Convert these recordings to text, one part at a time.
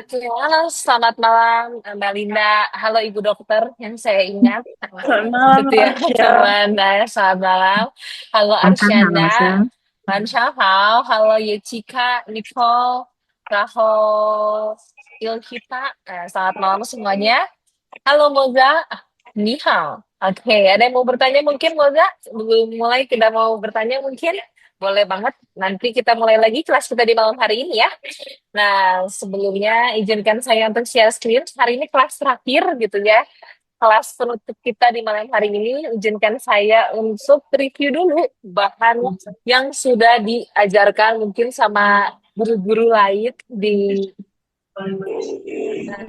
Oke, halo, selamat malam, Melinda. Halo, Ibu Dokter yang saya ingat. Selamat malam, Gitu ya, Arsya. teman. Selamat malam. Halo, 晚上好，老 Arsyanda. 师。Halo, halo, Yechika, Nicole, Rahel, Ilhita. Selamat malam semuanya. Halo, Moza. Ni hao. Oke, ada yang mau bertanya mungkin, Moza? Sebelum mulai, tidak mau bertanya mungkin? Boleh banget. Nanti kita mulai lagi kelas kita di malam hari ini ya. Nah, sebelumnya izinkan saya untuk share screen. Hari ini kelas terakhir gitu ya. Kelas penutup kita di malam hari ini, izinkan saya untuk review dulu bahan yang sudah diajarkan mungkin sama guru-guru lain di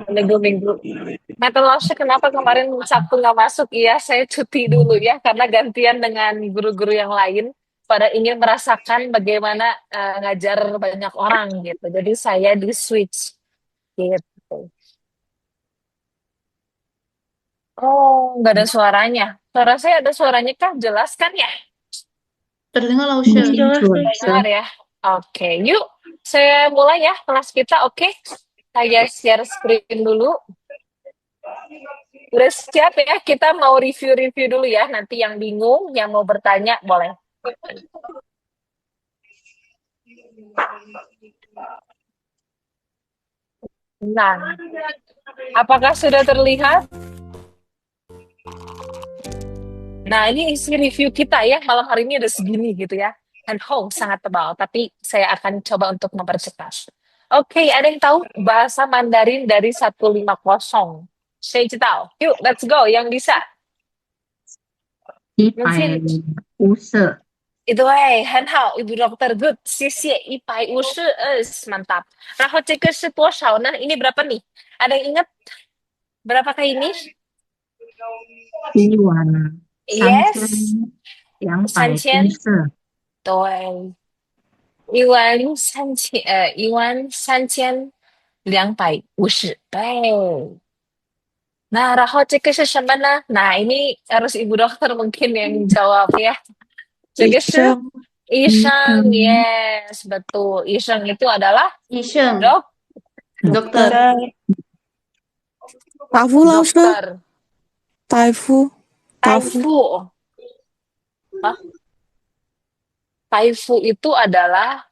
minggu-minggu. Metodologi kenapa kemarin Sabtu nggak masuk? Iya, saya cuti dulu ya, karena gantian dengan guru-guru yang lain pada ingin merasakan bagaimana ngajar banyak orang gitu. Jadi saya di switch gitu. Oh, nggak ada suaranya. Suara saya ada suaranya kah? Jelas kan ya? Terdengar, 听 Lausya. 清 Jelas, 楚，老 Lausya. Dengar 师。ya? Oke, yuk. Saya mulai ya kelas kita, oke? Saya share screen dulu. Udah siap ya? Kita mau review-review dulu ya. Nanti yang bingung, yang mau bertanya, boleh. Nah, apakah sudah terlihat? Nah, ini isi review kita ya. Malam hari ini ada segini gitu ya. And sangat tebal. Tapi saya akan coba untuk mempercepat. Oke, ada yang tahu bahasa Mandarin dari 150? Saya tahu. Yuk, let's go. Yang bisa. 150 Mungkin 色，itu很好, Ibu Dokter. Good. 谢谢. 150, mantap. 然后这个是多少呢? Ini berapa nih? Ada yang ingat berapakah ini? 一碗三千 Yes. 200肤3000. 色，对。13250. Baik. Nah, Rahot cek ke mana? Nah, ini harus Ibu Dokter mungkin yang jawab ya. Cek ke 医 Iseng, 生 yes, betul. Iseng itu adalah Iseng, dok, ，doctor dokter. 打呼老师，dokter. 大夫，大夫，Taifu. Hah? Taifu itu adalah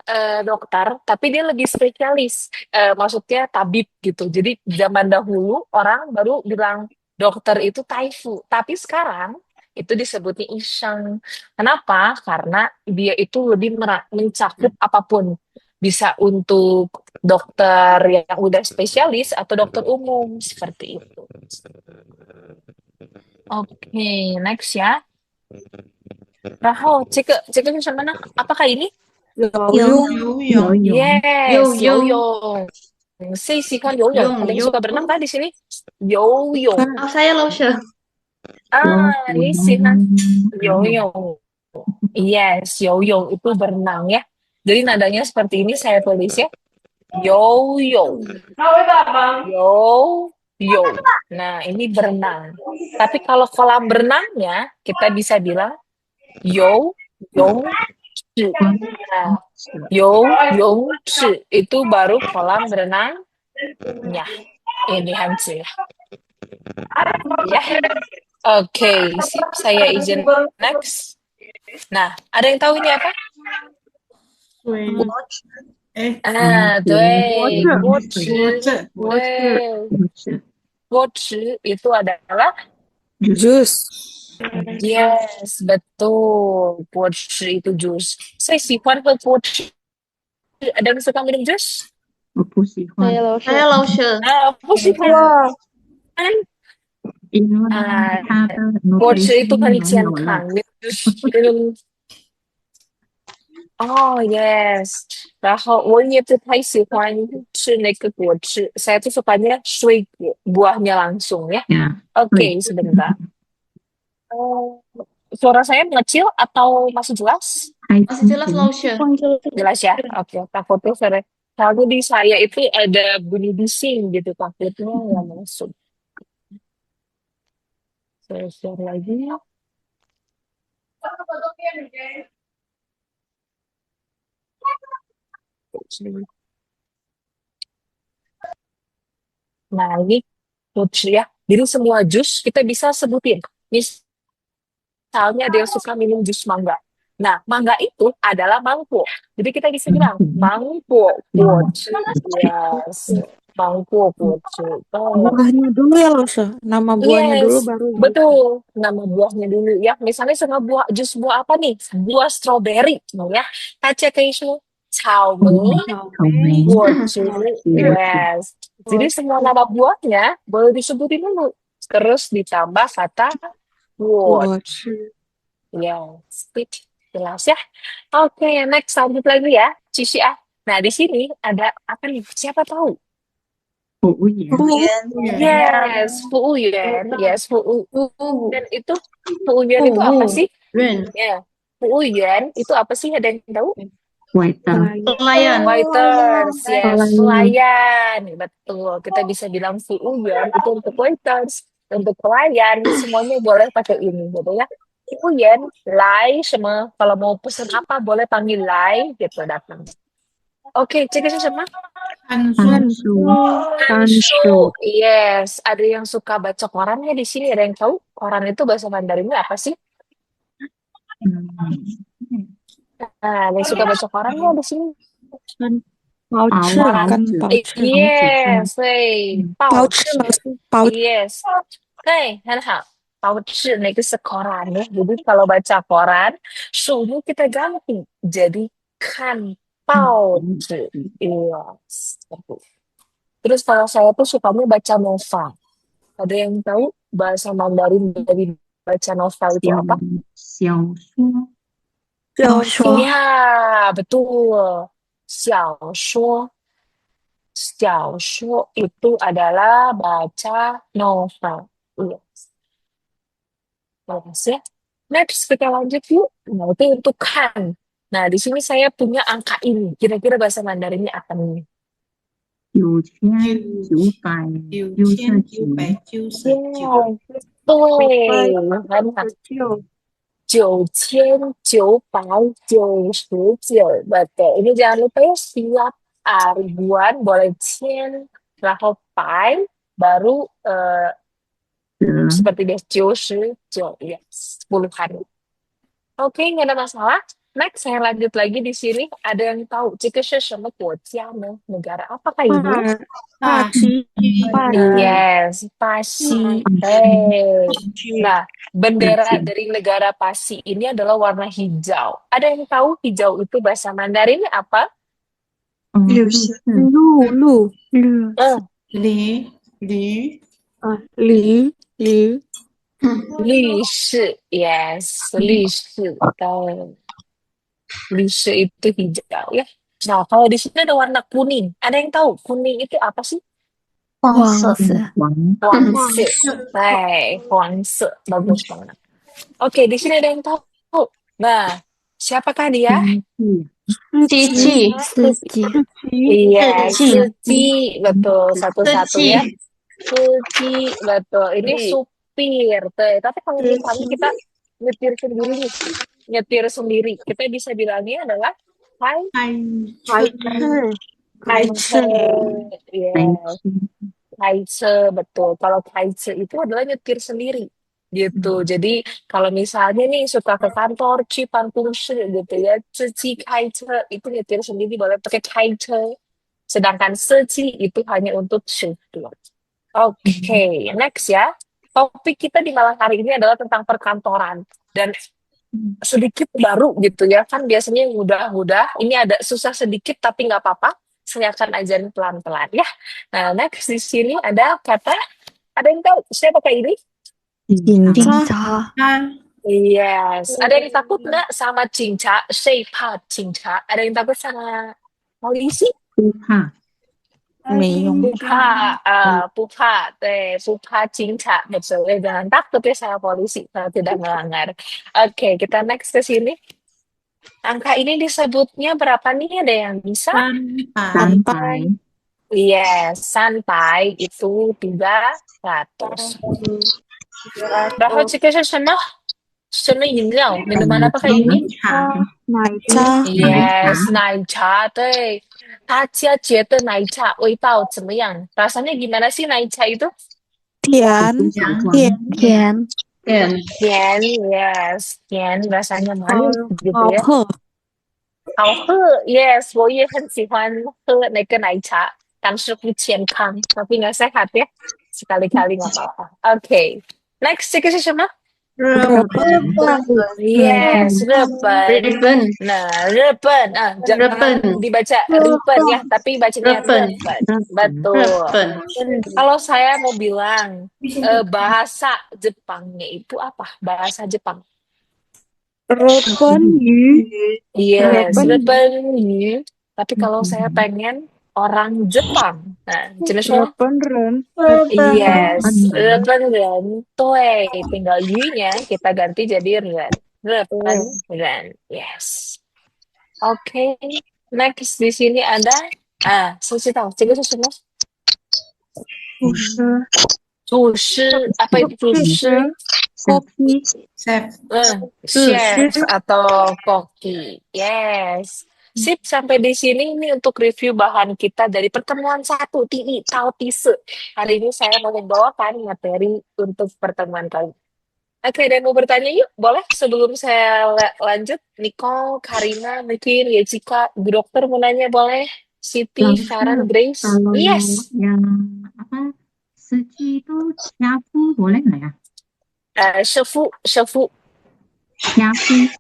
dokter, tapi dia lebih spesialis. Maksudnya tabib gitu. Jadi zaman dahulu orang baru bilang dokter itu Taifu, tapi sekarang itu disebutnya Isheng. Kenapa? Karena dia itu lebih mencakup apapun. Bisa untuk dokter yang udah spesialis atau dokter umum seperti itu. Oke, next ya. Rahel, cek ke mana? Apakah ini? 游泳，游泳，游泳，Yes, 游泳，游泳. Saya suka游泳. Ada 泳 yang 游。suka berenang kah di sini? 看 游泳. Saya, Lausya. 我 Ah, 喜 ini sih kan 欢游泳，游泳. Yes, 游泳 itu berenang ya. Jadi nadanya seperti ini saya tulis ya. 游泳. 游泳. Nah, ini berenang. Tapi kalau kolam berenangnya, kita bisa bilang 游泳池. 我 Nah, 游泳池 itu baru kolam berenangnya. Ini Hanzi ya. Ya. Oke, sip. Saya izin next. Nah, ada yang tahu ini apa? 水，Ah, 对，锅池，我是对，我是锅池 itu adalah juice，yes, betul. 锅池 itu jus. Saya 喜欢喝锅池. Ada yang suka minum jus? 我不喜 Saya, 欢， Lausya. Lausya. Aku sih kan. 哇，因为 Ah, 它的 锅池 itu nutrition kan 没有了。健康, minum Oh, yes. 然后我也不太喜欢吃那个果汁, saya tuh sukanya 水果, buahnya langsung ya. 呀，对，Oke, sebentar. Oh, suara saya mengecil atau masih jelas? 还 Masih 清 jelas, 楚， Lausya. Jelas ya? Oke, takutnya suara. Kalau di saya itu ada bunyi bising gitu, takutnya nggak masuk. Saya share lagi. Nah, ini fruits ya. Jadi semua jus kita bisa sebutin. Misalnya ada yang suka minum jus mangga. Nah, mangga itu adalah mangkuk. Jadi kita bisa bilang mangkuk fruits. Yes. Mangkuk fruits. Oh. Buahnya dulu ya, Lose. Nama buahnya dulu Yes, baru. betul. Nama buahnya dulu ya. Misalnya sama buah jus buah apa nih? Buah strawberry, ya. Kaca keisu, caomei, worcu, yes. Jadi semua nama buahnya boleh disebutin dulu. Terus ditambah kata word, Watch. yes. Jelas ya. Oke, next lanjut lagi ya, Cici ah. Nah di sini ada apa nih? Siapa tahu? Yes, Fuuyuan. Yes, dan itu Fuuyuan itu apa sih? Yuan. Ya, Fuuyuan itu apa sih? Ada yang tahu? Waiter. Pelayan. Waiters, yes, Pelayan. pelayan. Betul. Kita bisa bilang Fuuyuan itu untuk waiters, untuk pelayan, semuanya boleh pakai ini, gitu ya. Fuuyuan, lai, semua. Kalau mau pesan apa boleh panggil lai, gitu datang. Oke, cek itu sama. Hansu. Hanshu, yes. Ada yang suka baca korannya di sini. Ada yang tahu koran itu bahasa Mandarinnya apa sih? Nah, ada yang suka baca korannya di sini. Pouch kan pouch. Yes, 对，报 Pouch 纸 pouch. yes，对，很好。 Pouch nah itu sekoran ya. Jadi kalau baca koran, suhunya kita ganti jadi kan pouch. Yes. Terus kalau saya tuh sukanya baca novel. Ada yang tahu bahasa Mandarin dari baca novel itu apa? 小说。小说。 Ya, betul. 小说. 小说 itu adalah baca novel. Yes. Bagus ya. Next kita lanjut yuk. Nah, itu untuk kan. Nah, di sini saya punya angka ini. Kira-kira bahasa Mandarinnya apa nih? 9999。对，很好。9999, betul. Ini jangan lupa ya, siap ribuan, boleh cien,然后 pai, baru seperti biasa, 99, ya, puluhan. Oke, nggak ada masalah. Next, saya lanjut lagi di sini. Ada yang tahu, 这个是什么国家呢? Negara apakah ini? Yes, Pasi. Hey. Nah, bendera dari negara Pasi ini adalah warna hijau. Ada yang tahu hijau itu bahasa Mandarinnya apa? Lu. Li. Li. Li shi. Yes, li shi. Li shi itu hijau ya. Nah, kalau di sini ada warna kuning. Ada yang tahu kuning itu apa sih? 黄。 Huangse. Baik, huangse. Bagus banget. Oke, di sini ada yang tahu. Nah, siapakah dia? Cici. Iya, Suci. Betul, satu-satu ya. Suci, betul. Ini supir. Tuh. Tapi kalau misalnya kita nyetir sendiri nih, nyetir sendiri, kita bisa bilangnya adalah Kaice. Yes. Kaice, betul. Kalau kaice itu adalah nyetir sendiri. Gitu. Jadi kalau misalnya nih suka ke kantor, ci panpungshi gitu ya, ci kaice itu nyetir sendiri boleh pakai kaice. Sedangkan seci itu hanya untuk syukur. Oke, next ya. Topik kita di malam hari ini adalah tentang perkantoran. Dan sedikit baru gitu ya. Kan biasanya yang mudah-mudah. Ini ada susah sedikit tapi nggak apa-apa. Saya akan ajarin pelan-pelan ya. Nah, next di sini ada kata, ada yang tahu saya pakai ini? Yes. Ada yang takut nggak sama cinca? Siapa cinca? Ada yang takut sama polisi? 不怕。没用。不怕，不怕，对，不怕警察，betul. Jangan takut ya sama polisi kalau tidak melanggar. Oke, kita next ke sini. Angka ini disebutnya berapa nih? Ada yang bisa? 300。 Yes, sampai itu 300. 然后这个是什么？什么饮料？minuman apa kayak ini? Matcha. Yes, 奶茶，对。大家觉得奶茶味道怎么样？Rasanya gimana sih奶茶itu? 甜 Yang 甜 甜 dan Yen, yes, yen rasanya 好 manis gitu 好 ya. 喝，好喝，yes，我也很喜欢喝那个奶茶，但是不健康，tapi nggak sehat ya. Sekali-kali nggak apa-apa. Oke, next 这个是什么？日本 Yes, 日本。 Ribbon Nah, 日本, jangan Ribbon dibaca ribbon ya, tapi bacanya Ribbon Repen. 日本 Betul. Ribbon Kalau saya mau bilang bahasa Jepangnya itu apa? Bahasa Jepang. 日本语 Yes, Repen. Repen. Tapi kalau saya pengen orang Jepang. Nah, 怎么说？日本人 Yes, Repen Ren. Tuh, tinggal Y-nya kita ganti jadi Ren. Repen Ren. Yes. Oke, next di sini ada 谁知道这个是什么？不是主食 apa itu 主食？ kopi chef Chef atau koki. Yes. Sip, sampai di sini ini untuk review bahan kita dari pertemuan 1 TI Tao Tise. Hari ini saya mau membawakan materi untuk pertemuan kali. Oke, dan mau bertanya yuk, boleh sebelum saya lanjut, Nicole, Karina, mungkin Yechika, Bu Dokter mau nanya boleh? Siti, Langsung, Sharon, Grace? kalau Yes. yang apa suci itu nyapu boleh nggak ya? 师傅. Nyapu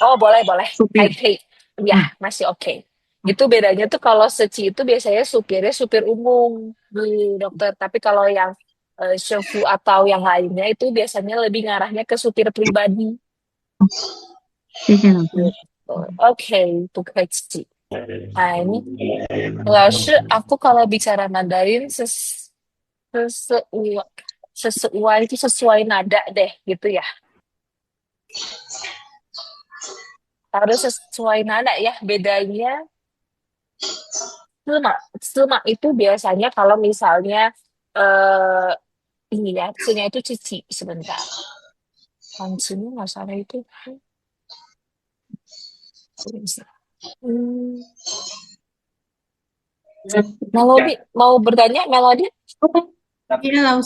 Oh, boleh. supir. Hai. Ya, masih oke. Itu bedanya tuh kalau seci itu biasanya supirnya supir umum, Bu Dokter. Tapi kalau yang shefu atau yang lainnya itu biasanya lebih ngarahnya ke supir pribadi. 谢谢老师。 Oke, Pukeci. Nah, ini Lalu aku kalau bicara Mandarin sesuai itu sesuai nada deh gitu ya. Harus sesuai nada ya. Bedanya Sema itu biasanya kalau misalnya ini ya, C-nya itu cici sebentar. Pancinya nggak salah itu. Melody mau bertanya, Melody? Iya,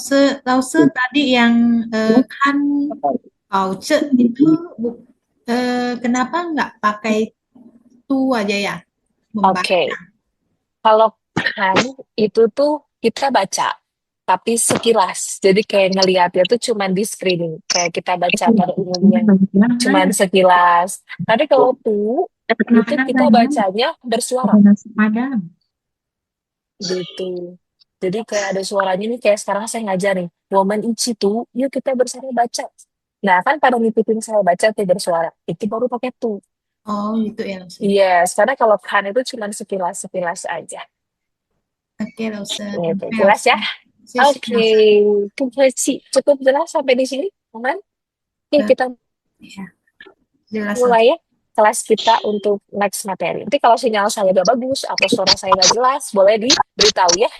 lause tadi yang kan pouch itu kenapa nggak pakai tu aja ya? Oke. Kalau kan itu tuh kita baca, tapi sekilas. Jadi kayak ngelihatnya tuh cuman di screening, kayak kita baca pada umumnya, cuman sekilas. Tapi kalau tuh itu kita bacanya bersuara Nasi Padang. gitu. Jadi kayak ada suaranya nih, kayak sekarang saya ngajar nih, woman ichi tuh, yuk kita bersama baca. Nah kan pada ngikutin saya baca tuh bersuara, itu baru pakai tuh. Oh, gitu ya, lause. Yes, karena kalau kan itu cuman sekilas aja. Oke, lause. Gitu. Jelas ya? Oke, Pukeci. Cukup jelas sampai di sini, teman? Oke, kita Ya, jelas. mulai ya kelas kita untuk next materi. Nanti kalau sinyal saya gak bagus atau suara saya gak jelas, boleh diberitahu ya.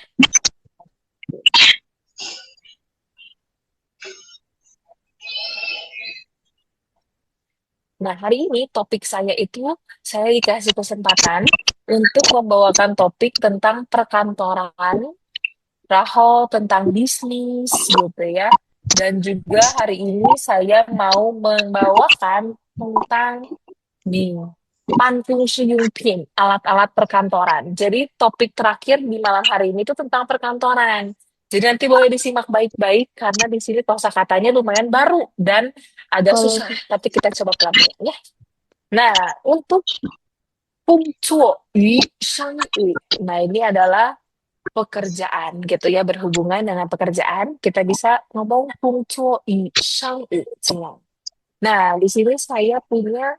Nah, hari ini topik saya dikasih kesempatan untuk membawakan topik tentang perkantoran, tentang bisnis gitu ya. Dan juga hari ini saya mau membawakan tentang Pantung Shiyungpin, alat-alat perkantoran. Jadi topik terakhir di malam hari ini itu tentang perkantoran. Jadi nanti boleh disimak baik-baik karena di sini kosakatanya lumayan baru dan agak susah, tapi kita coba pelan-pelan ya. Nah, untuk Pungcuo Yu Shangyu. Nah, ini adalah pekerjaan gitu ya, berhubungan dengan pekerjaan. Kita bisa ngomong Pungcuo Yu Shangyu. Nah, di sini saya punya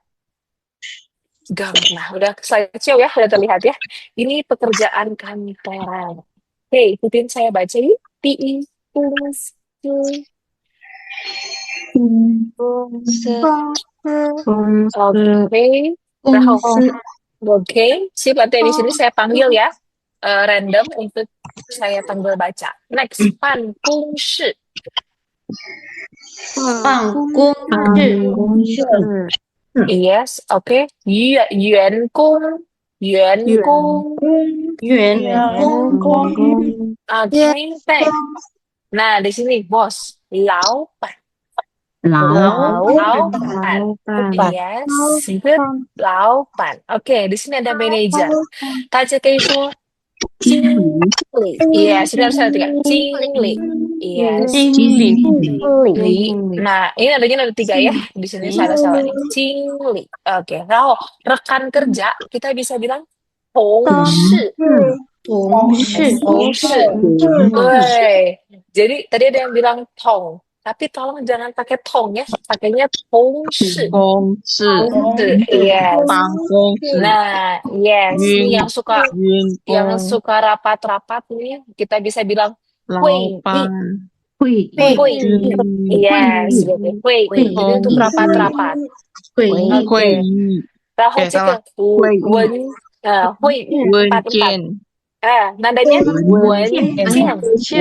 gang. Nah, udah slideshow ya, udah terlihat ya. Ini pekerjaan kantoran. Oke, ikutin saya baca yuk. Pi, fungsi. Oke, sip. Nanti di sini saya panggil ya, random untuk saya panggil baca. Next, pan, kung, shi. 办公室 Yes, oke. Yuan kung, 员工。员工， Oke, thanks. Nah, di sini bos, 老板，老老板，yes, good, 老板。Oke, di sini ada manager. 大家可以说经理，yes, ini harus ada tiga, 经理，yes, 经理，理。Nah, ini ada tiga ya. Di sini saya ada salah nih. 经理. Oke,然后 rekan kerja kita bisa bilang 同事。同事，同事，对。Jadi tadi ada yang bilang tong, tapi tolong jangan pakai tong ya, pakainya 同事。公事、Yes. 办公室、 Nah, yes. Ini yang suka 员工、 rapat-rapat nih, kita bisa bilang 老会议。板、会会议。军、 Yes, 会议。Ini untuk rapat-rapat. 会议， Oke. 议、 然后这个会议。会议文 empat. 件、 Nadanya 文件。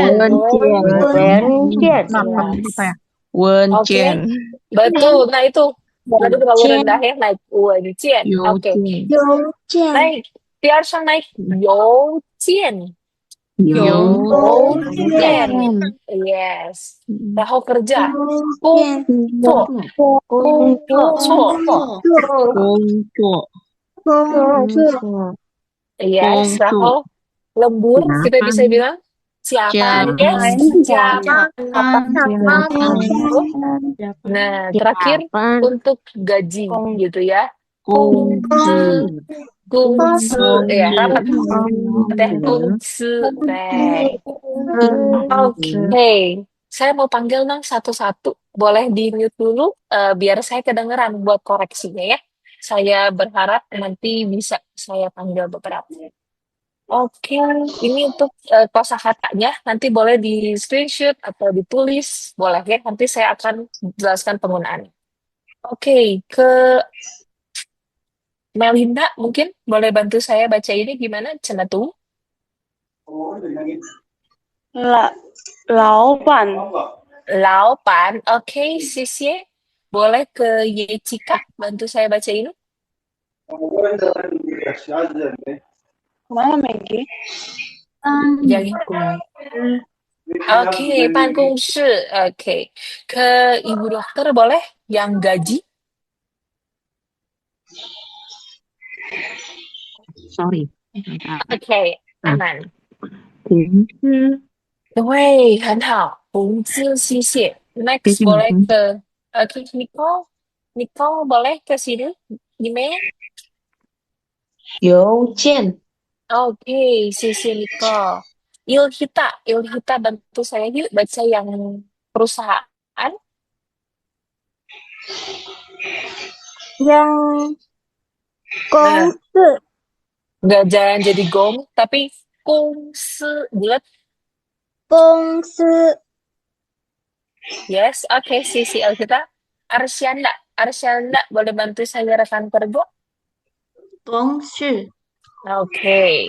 文 Oke, 件、 betul. Nah itu tadi terlalu rendah ya, naik 文件。邮 Oke, 件、 naik. 第二声 naik 邮件。邮件。Yes. 然后 kerja 工作。工作。工作、 Yes. 工作。 然后lembur kita bisa bilang siapa? Yes. Siapa? Nah, terakhir untuk gaji gitu ya. 工资、 ya, rapat teh baik. Oke, saya mau panggil dong satu-satu. Boleh di mute dulu, biar saya kedengeran buat koreksinya ya. Saya berharap nanti bisa saya panggil beberapa. Oke, ini untuk kosakatanya nanti boleh di screenshot atau ditulis, boleh ya. Nanti saya akan jelaskan penggunaannya. Oke, ke Melinda mungkin boleh bantu saya baca ini gimana? Cina tuh. 老板， Laupan, oke, Sisye. Boleh ke Yechika bantu saya baca ini? Kemana Maggie? Yang Oke, Pangkungsi. Oke. Ke Ibu Dokter boleh yang gaji? sorry. Oke, aman. 同知 Wei, 很好. 工资, Sisye. Next Sisye, boleh mhm. ke Nicole. Nicole boleh ke sini? Gimana? 邮件， Oke, Sisye Nicole. Ilhita bantu saya yuk baca yang perusahaan. yang Nah, nggak jangan jadi gong, tapi kongsi bulat. 公司 Yes, oke, Sisi Ilhita. Arsyanda, boleh bantu saya rekan kerja? 公事， Oke.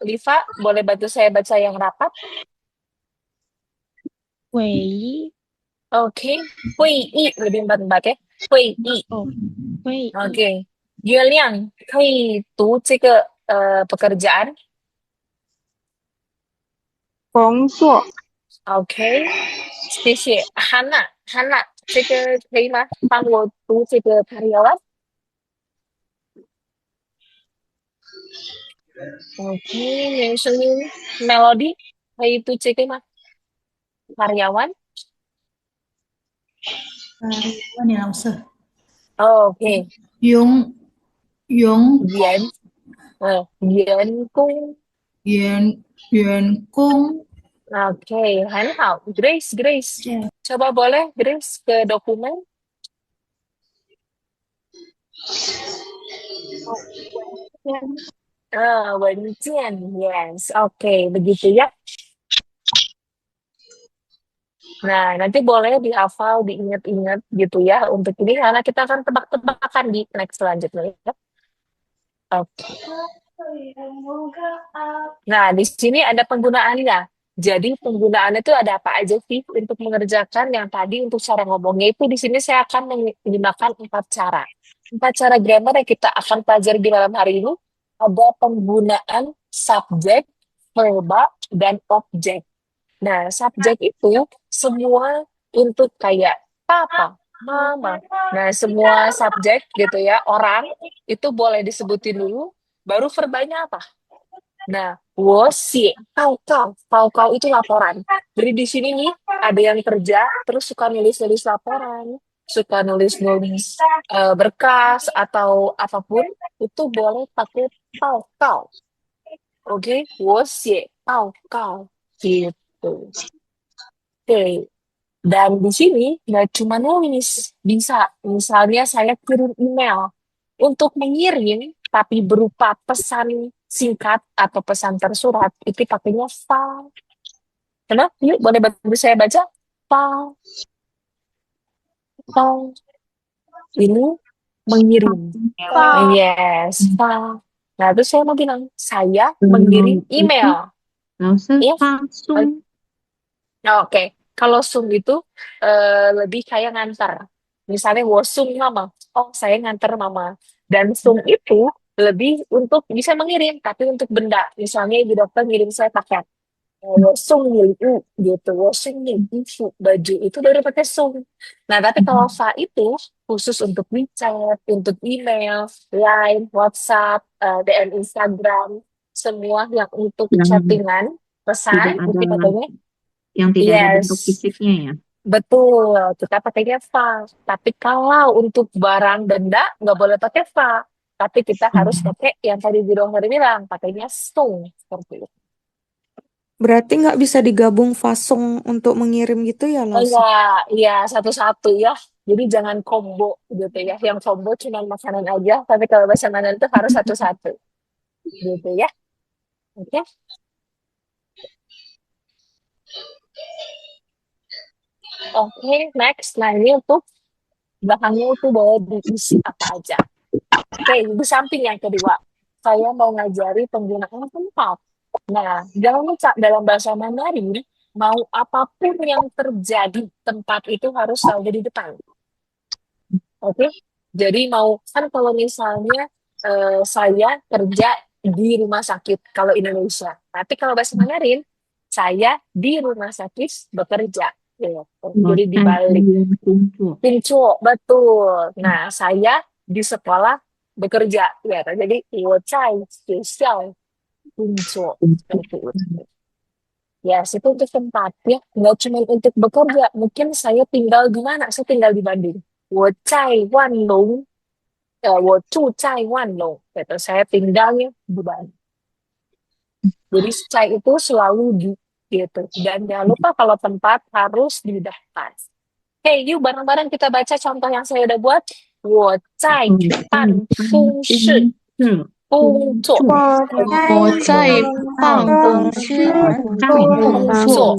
Liva, boleh bantu saya baca yang rapat? 会议 Oke. Hui lebih empat ya. Hui. 会议 Oke. Yuliang, 可以读这个pekerjaan? 工作 OK，谢谢。Hana，这个可以吗？帮我读这个 karyawan。OK，yang声音 melody 可以读这个吗？karyawan。问你老师， OK，员员工。员工， OK，很好。Grace， coba boleh Grace ke dokumen. Wenjian, yes. Oke, begitu ya. Nah, nanti boleh dihafal, diingat-ingat gitu ya untuk ini karena kita akan tebak-tebakan di next selanjutnya ya. Oke. Nah, di sini ada penggunaannya. Jadi penggunaannya itu ada apa aja sih untuk mengerjakan yang tadi untuk cara ngomongnya itu di sini saya akan menggunakan 4 cara. empat cara grammar yang kita akan pelajari di malam hari ini ada penggunaan subjek, verba, dan objek. Nah, subjek itu semua untuk kayak papa, mama. Nah, semua subjek gitu ya, orang itu boleh disebutin dulu, baru verbanya apa? Nah, 我写报告，报告itu laporan. Jadi di sini nih ada yang kerja, terus suka nulis-nulis laporan, suka nulis-nulis berkas atau apapun, itu boleh pakai 报告. Oke, 我写报告 gitu. Oke, dan di sini nggak cuma nulis, bisa misalnya saya kirim email. Untuk mengirim, tapi berupa pesan singkat atau pesan tersurat, itu pakainya file. Kenapa? Yuk, boleh bantu saya baca? File, file. Ini mengirim. Yes, file. Nah, terus saya mau bilang, saya mengirim email. 老师 Yes. 发送 Oke, kalau Zoom itu lebih kayak ngantar. Misalnya Zoom mama, oh saya ngantar mama. Dan Zoom itu lebih untuk bisa mengirim, tapi untuk benda. Misalnya ibu dokter ngirim saya paket. Zoom ngirim gitu, Zoom ngirim baju itu baru pakai Zoom. Nah, tapi kalau Fa itu khusus untuk WeChat, untuk email, Line, WhatsApp, DM Instagram, semua yang untuk yang chattingan, pesan, tidak itu ada katanya yang tidak ada bentuk yes, fisiknya ya. betul. Kita pakainya fa. Tapi kalau untuk barang benda nggak boleh pakai fa. Tapi kita harus pakai yang tadi di dokter bilang, pakainya sung seperti itu. Berarti nggak bisa digabung fasong untuk mengirim gitu ya, Oh Lause? iya, iya satu-satu ya. Jadi jangan combo gitu ya. Yang combo cuma makanan aja, tapi kalau bahasa Mandarin itu harus satu-satu gitu ya. Oke. Oke, next. Nah, ini untuk belakangnya itu boleh diisi apa aja. Oke, di samping yang kedua, saya mau ngajari penggunaan tempat. Nah, jangan lupa dalam bahasa Mandarin, mau apapun yang terjadi, tempat itu harus selalu di depan. Oke? Jadi mau, kan kalau misalnya saya kerja di rumah sakit, kalau Indonesia. Tapi kalau bahasa Mandarin, saya di rumah sakit bekerja. Ya, jadi 我在医 dibalik. 院工作， Pincu, betul. Nah, saya di sekolah bekerja. Ya, jadi 我在学校 pincu. Seperti itu. Ya, itu untuk tempat ya. Nggak cuma untuk bekerja. Mungkin saya tinggal di mana? Saya tinggal di Bandung. 我在万隆. 我住在万隆. Gitu. Saya tinggalnya di Bandung. Jadi saya itu selalu di gitu. Dan jangan lupa kalau tempat harus di depan. Hey, yuk bareng-bareng kita baca contoh yang saya udah buat. 我在我在办办公室公室工作。工作，我在办公室工作。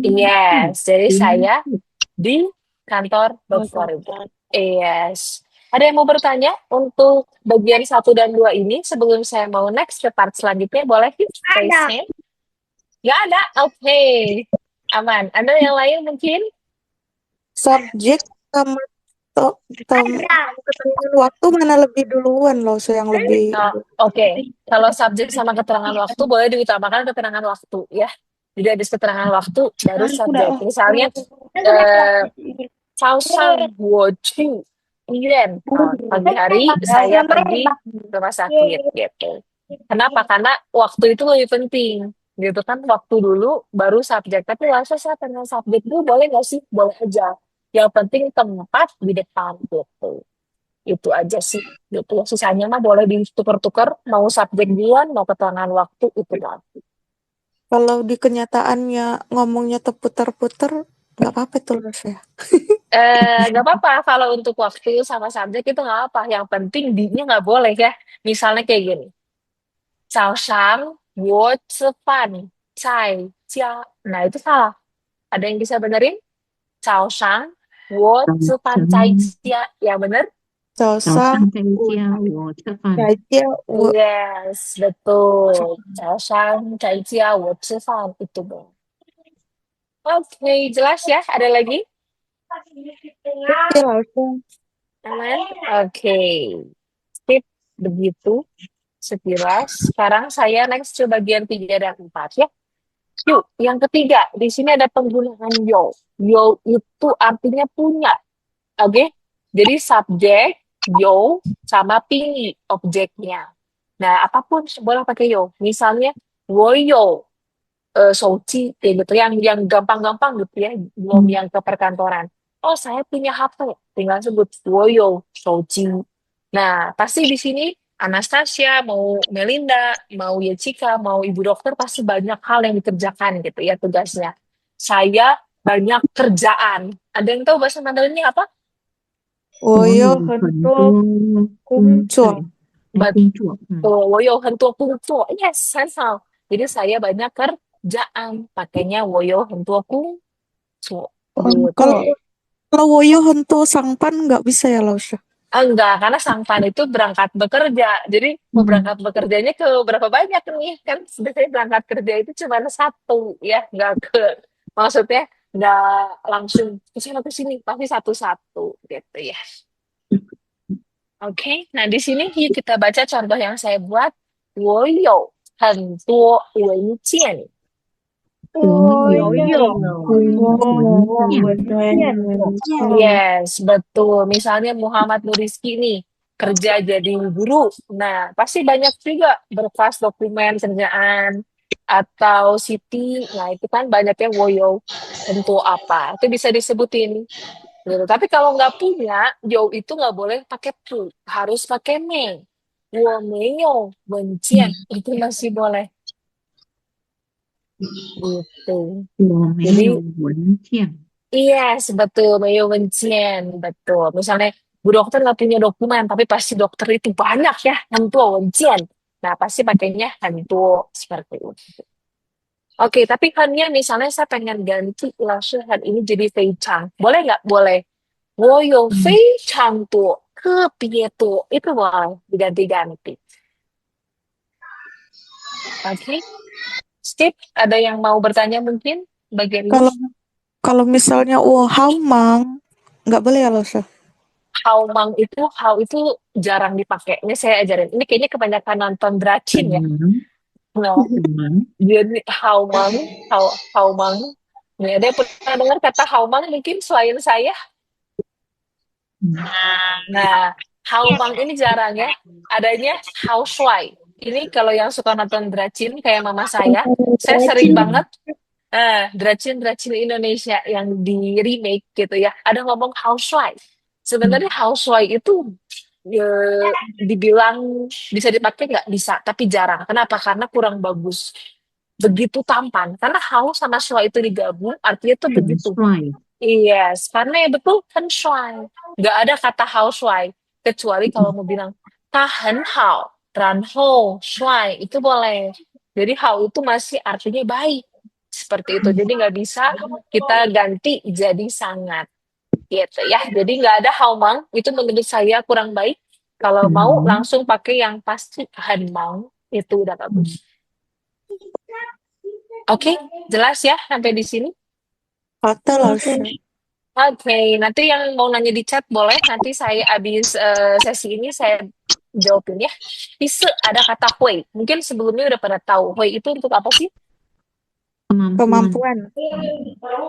Yes, jadi saya di kantor bekerja. Yes. Ada yang mau bertanya untuk bagian 1 dan 2 ini sebelum saya mau next ke part selanjutnya? Boleh yuk? Raise hand. Nggak ada? Oke. Aman. Ada yang lain mungkin? Subjek sama keterangan waktu mana lebih duluan, Lause, yang lebih Oke. Kalau subjek sama keterangan waktu boleh diutamakan keterangan waktu ya. Jadi habis keterangan waktu baru subjek. Misalnya早上我去医院. Pagi hari saya pergi ke rumah sakit gitu. Kenapa? Karena waktu itu lebih penting. Gitu kan, waktu dulu baru subjek. Tapi langsung saya pengen subjek dulu boleh nggak sih? Boleh aja. Yang penting tempat di depan gitu. Itu aja sih. Gitu. Sisanya mah boleh ditukar-tukar. Mau subjek duluan, mau keterangan waktu itu lah. kalau di kenyataannya ngomongnya terputar-putar, nggak apa-apa tuh, Lause. Nggak apa-apa kalau untuk waktu sama subjek itu nggak apa. Yang penting di-nya nggak boleh ya. Misalnya kayak gini. 早上我吃饭在家. Nah, itu salah. Ada yang bisa benerin? 早上我吃饭在家. Yang bener? 早 Jasa, 上在家我吃饭， Jaya, Yes, betul. 早上在家我吃饭. Itu dong. Oke, jelas ya? Ada lagi? Oke, Lause. Aman? Oke. Sip. Begitu sekilas. Sekarang saya next ke bagian 3 dan 4 ya. Yuk, yang ketiga. Di sini ada penggunaan yo. Yo itu artinya punya. Oke? Jadi subjek, yo, sama pingi, objeknya. Nah, apapun boleh pakai yo. Misalnya, 我有 Shouji, kayak gitu. Yang gampang-gampang gitu ya. Belum yang ke perkantoran. Oh, saya punya HP. Tinggal sebut, 我有 Shouji. Nah, pasti di sini Anastasia, mau Melinda, mau Yechika, mau ibu dokter, pasti banyak hal yang dikerjakan gitu ya tugasnya. Saya banyak kerjaan. Ada yang tahu bahasa Mandarinnya apa? 我有很多工作。工作， Betul, 我有很多工作. Yes, 很好. Jadi saya banyak kerjaan. Pakainya 我有很多工作. Kalau Gitu. kalau 我有很多上班 nggak bisa ya, Lausha? Enggak, karena sang pan itu berangkat bekerja. Jadi mau berangkat bekerjanya ke berapa banyak nih? Kan biasanya berangkat kerja itu cuma satu ya, nggak maksudnya nggak langsung ke sana ke sini, pasti satu-satu gitu ya. Oke, nah di sini yuk kita baca contoh yang saya buat. 我有很多文件. 我有很多文件， Yes, betul. Misalnya Muhammad Nuriski nih, kerja jadi guru. Nah, pasti banyak juga berkas dokumen kerjaan atau Siti. Nah, itu kan banyaknya woyo untuk apa. Itu bisa disebutin. Gitu. Tapi kalau nggak punya, yo itu nggak boleh pakai pu. Harus pakai me. 我没有文件. Itu masih boleh. Gitu. 我没有文件， Yes, betul, Meyo Wencian, betul. Misalnya, Bu Dokter nggak punya dokumen, tapi pasti dokter itu banyak ya, hantu Wencian. Nah, pasti pakainya hantu seperti itu. Oke, tapi hannya misalnya saya pengen ganti langsung han ini jadi Fei Chang. Boleh nggak? Boleh. 我有非常多特别多. Itu boleh diganti-ganti. Oke, skip. Ada yang mau bertanya mungkin? Bagian ini? Kalau misalnya Hamang nggak boleh ya, Lausha? How itu jarang dipakai. Ini saya ajarin. Ini kayaknya kebanyakan nonton Dracin ya. No. Jadi how mang. Nih, ada yang pernah dengar kata how mang mungkin selain saya? Nah, how mang ini jarang ya. Adanya how shuai. Ini kalau yang suka nonton Dracin kayak mama saya sering banget Dracin Indonesia yang di remake gitu ya. Ada ngomong housewife. Sebenarnya housewife itu dibilang bisa dipakai nggak bisa, tapi jarang. Kenapa? Karena kurang bagus. Begitu tampan. Karena house sama shui itu digabung, artinya tuh begitu. Yes, karena ya betul kan shui. Nggak ada kata housewife. Kecuali kalau mau bilang tahan hao, ran ho, shui, itu boleh. Jadi hao itu masih artinya baik. Seperti itu. Jadi nggak bisa kita ganti jadi sangat. Gitu ya. Jadi nggak ada haumang. Itu menurut saya kurang baik. Kalau mau langsung pakai yang pasti hanmang. Itu udah bagus. Oke, jelas ya sampai di sini? Kata Lausha. Oke, nanti yang mau nanya di chat boleh. Nanti saya habis sesi ini saya jawabin ya. Bisa ada kata hui. Mungkin sebelumnya udah pada tahu. Hui itu untuk apa sih? Kemampuan.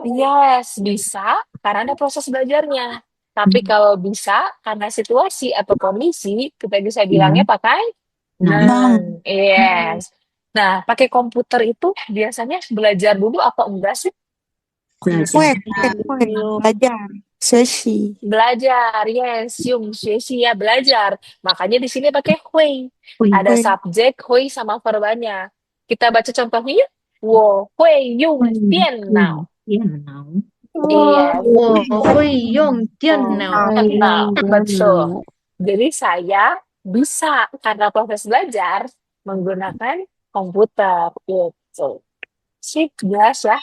Yes, bisa karena ada proses belajarnya. Tapi kalau bisa karena situasi atau kondisi, kita bisa bilangnya pakai nang. Yes. Nah, pakai komputer itu biasanya belajar dulu apa enggak sih? Belajar. Sesi. Belajar, yes, yung sesi ya belajar. Makanya di sini pakai hui. Ada subjek hui sama verbanya. Kita baca contohnya yuk. 我会用电脑. Iya, 我会用电脑。 betul. Jadi saya bisa karena proses belajar menggunakan komputer gitu. Sip, jelas ya.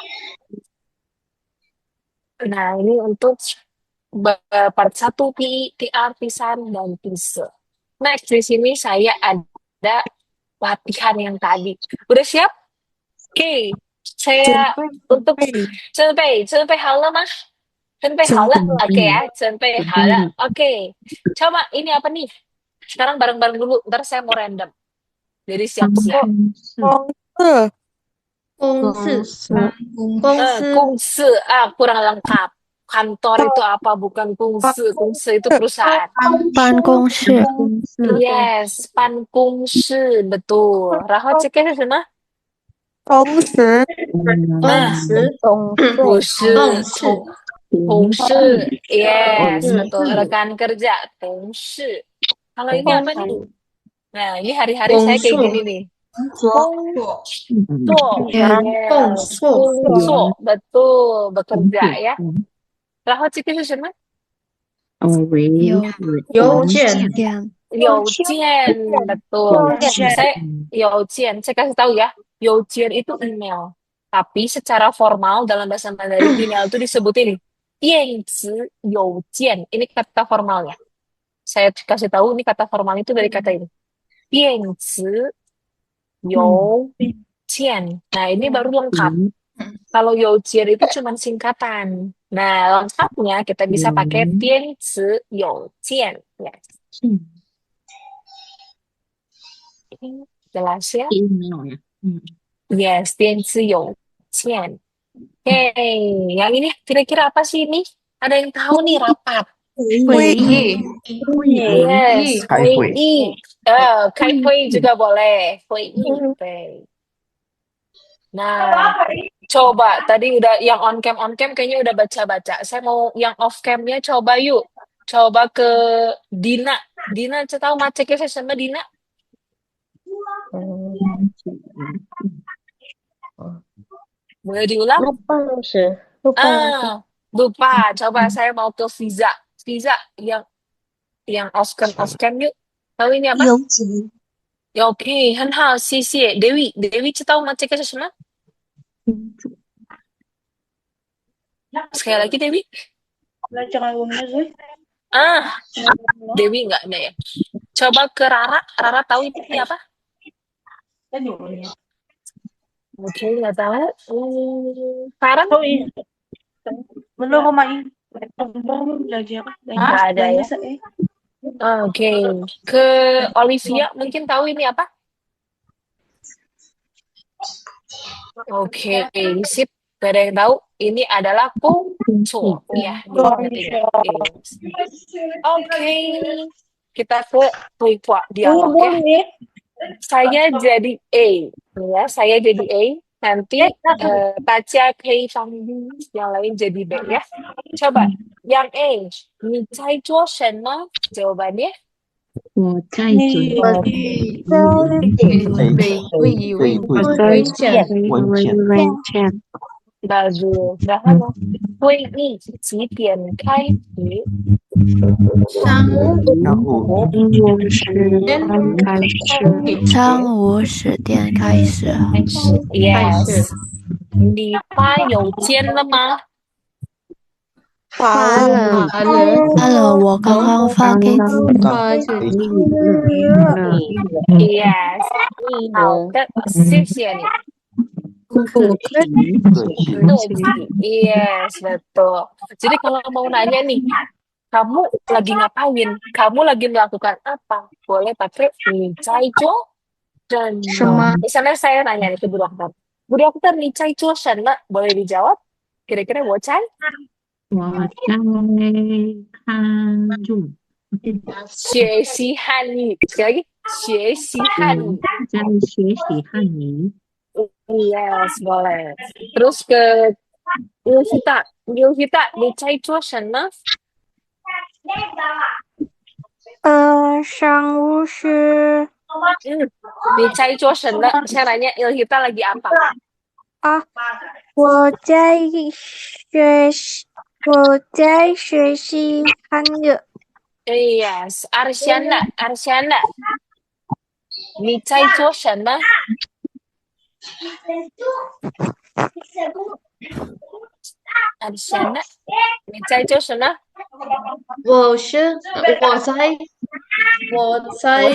Nah, ini untuk part 1 PI, TR, Pisan, dan Pise. Next, di sini saya ada latihan yang tadi. Udah siap? Oke, saya untuk 准备好了吗？ Oke ya, Oke. Coba ini apa nih? Sekarang bareng-bareng dulu, ntar saya mau random. Jadi siap-siap. 公司公司公司 Kungsi, kurang lengkap. Kantor itu apa? Bukan kungsi. Kungsi itu perusahaan. 办公室 Yes, pan kungsi, betul. Raho ceknya是什么？公司啊，公不是公事同事. Yes, 嗯 betul. Rekan kerja, 同事. Kalau ini apa nih? Nah, ini hari-hari saya kayak Kungsu. gini nih. 做 Yes, 工作, betul, bekerja ya. Raho ceknya是什么？邮件邮件, betul. Saya kasih tahu ya, 邮件 itu email. Tapi secara formal dalam bahasa Mandarin email itu disebutin dianzi youjian. Ini kata formalnya. Saya kasih tahu ini kata formal itu dari kata ini. Dianzi youjian. Nah, ini baru lengkap. Kalau youjian itu cuma singkatan. Nah, lengkapnya kita bisa pakai dianzi youjian. Yes. Jelas ya? email ya. Yes, 电子邮件. Hey, yang ini kira-kira apa sih ini? Ada yang tahu nih rapat? 会议 Yes, 开会。会议. Kai hui juga boleh. 会议, okay. Nah, coba tadi udah yang on cam kayaknya udah baca-baca. Saya mau yang off camnya coba yuk. Coba ke Dina. Dina, tahu macetnya saya sama Dina? Boleh diulang? lupa 老师lupa Lupa. Coba saya mau ke Visa. Visa yang off cam yuk. Tahu ini apa? 有，OK，很好，谢谢。Dewi 知道吗？这个是什么？ Sekali lagi Dewi. Dewi nggak ada ya. Coba ke Rara. Rara tahu ini apa? Oke, nggak tahu. Farah? Belum kumain. Lagi apa? Nggak ada ya. Oke. Ke Olivia mungkin tahu ini apa? Oke, sip. Gak ada yang tahu. Ini adalah kungcu. Ya, diingat-ingat. Oke. Kita ke Puipua dialog ya. Saya jadi A. Ya, saya jadi A. Nanti Tacia, Pei, Fangbi, yang lain jadi B ya. Coba, yang A. Ni cai zuo shenme? Jawabannya? 我在准备 Bagus. Dah lama. 会议几点开始？上午10点开始 Yes. 你发邮件了吗？发了我刚刚发给Yes. 好的，谢谢你。Yes, betul. Jadi kalau mau nanya nih, kamu lagi ngapain? Kamu lagi melakukan apa? Boleh pakai ni cai zuo dan misalnya saya nanya nih ke Bu Dokter. Bu Dokter, ni cai zuo shenme? Boleh dijawab? Kira-kira wo cai? 我在看中学习汉语. Sekali lagi, 学习汉语. 在学习汉语 Yes, boleh. Terus ke Yulvita, ni cai zuo shenme? 上午是 你cai zuo shenme? Saya nanya Yulvita lagi apa? 我在学习汉语 Yes, Arsyana. Ni cai zuo shenme? Arsyana, ni cai zuo shenme? 我在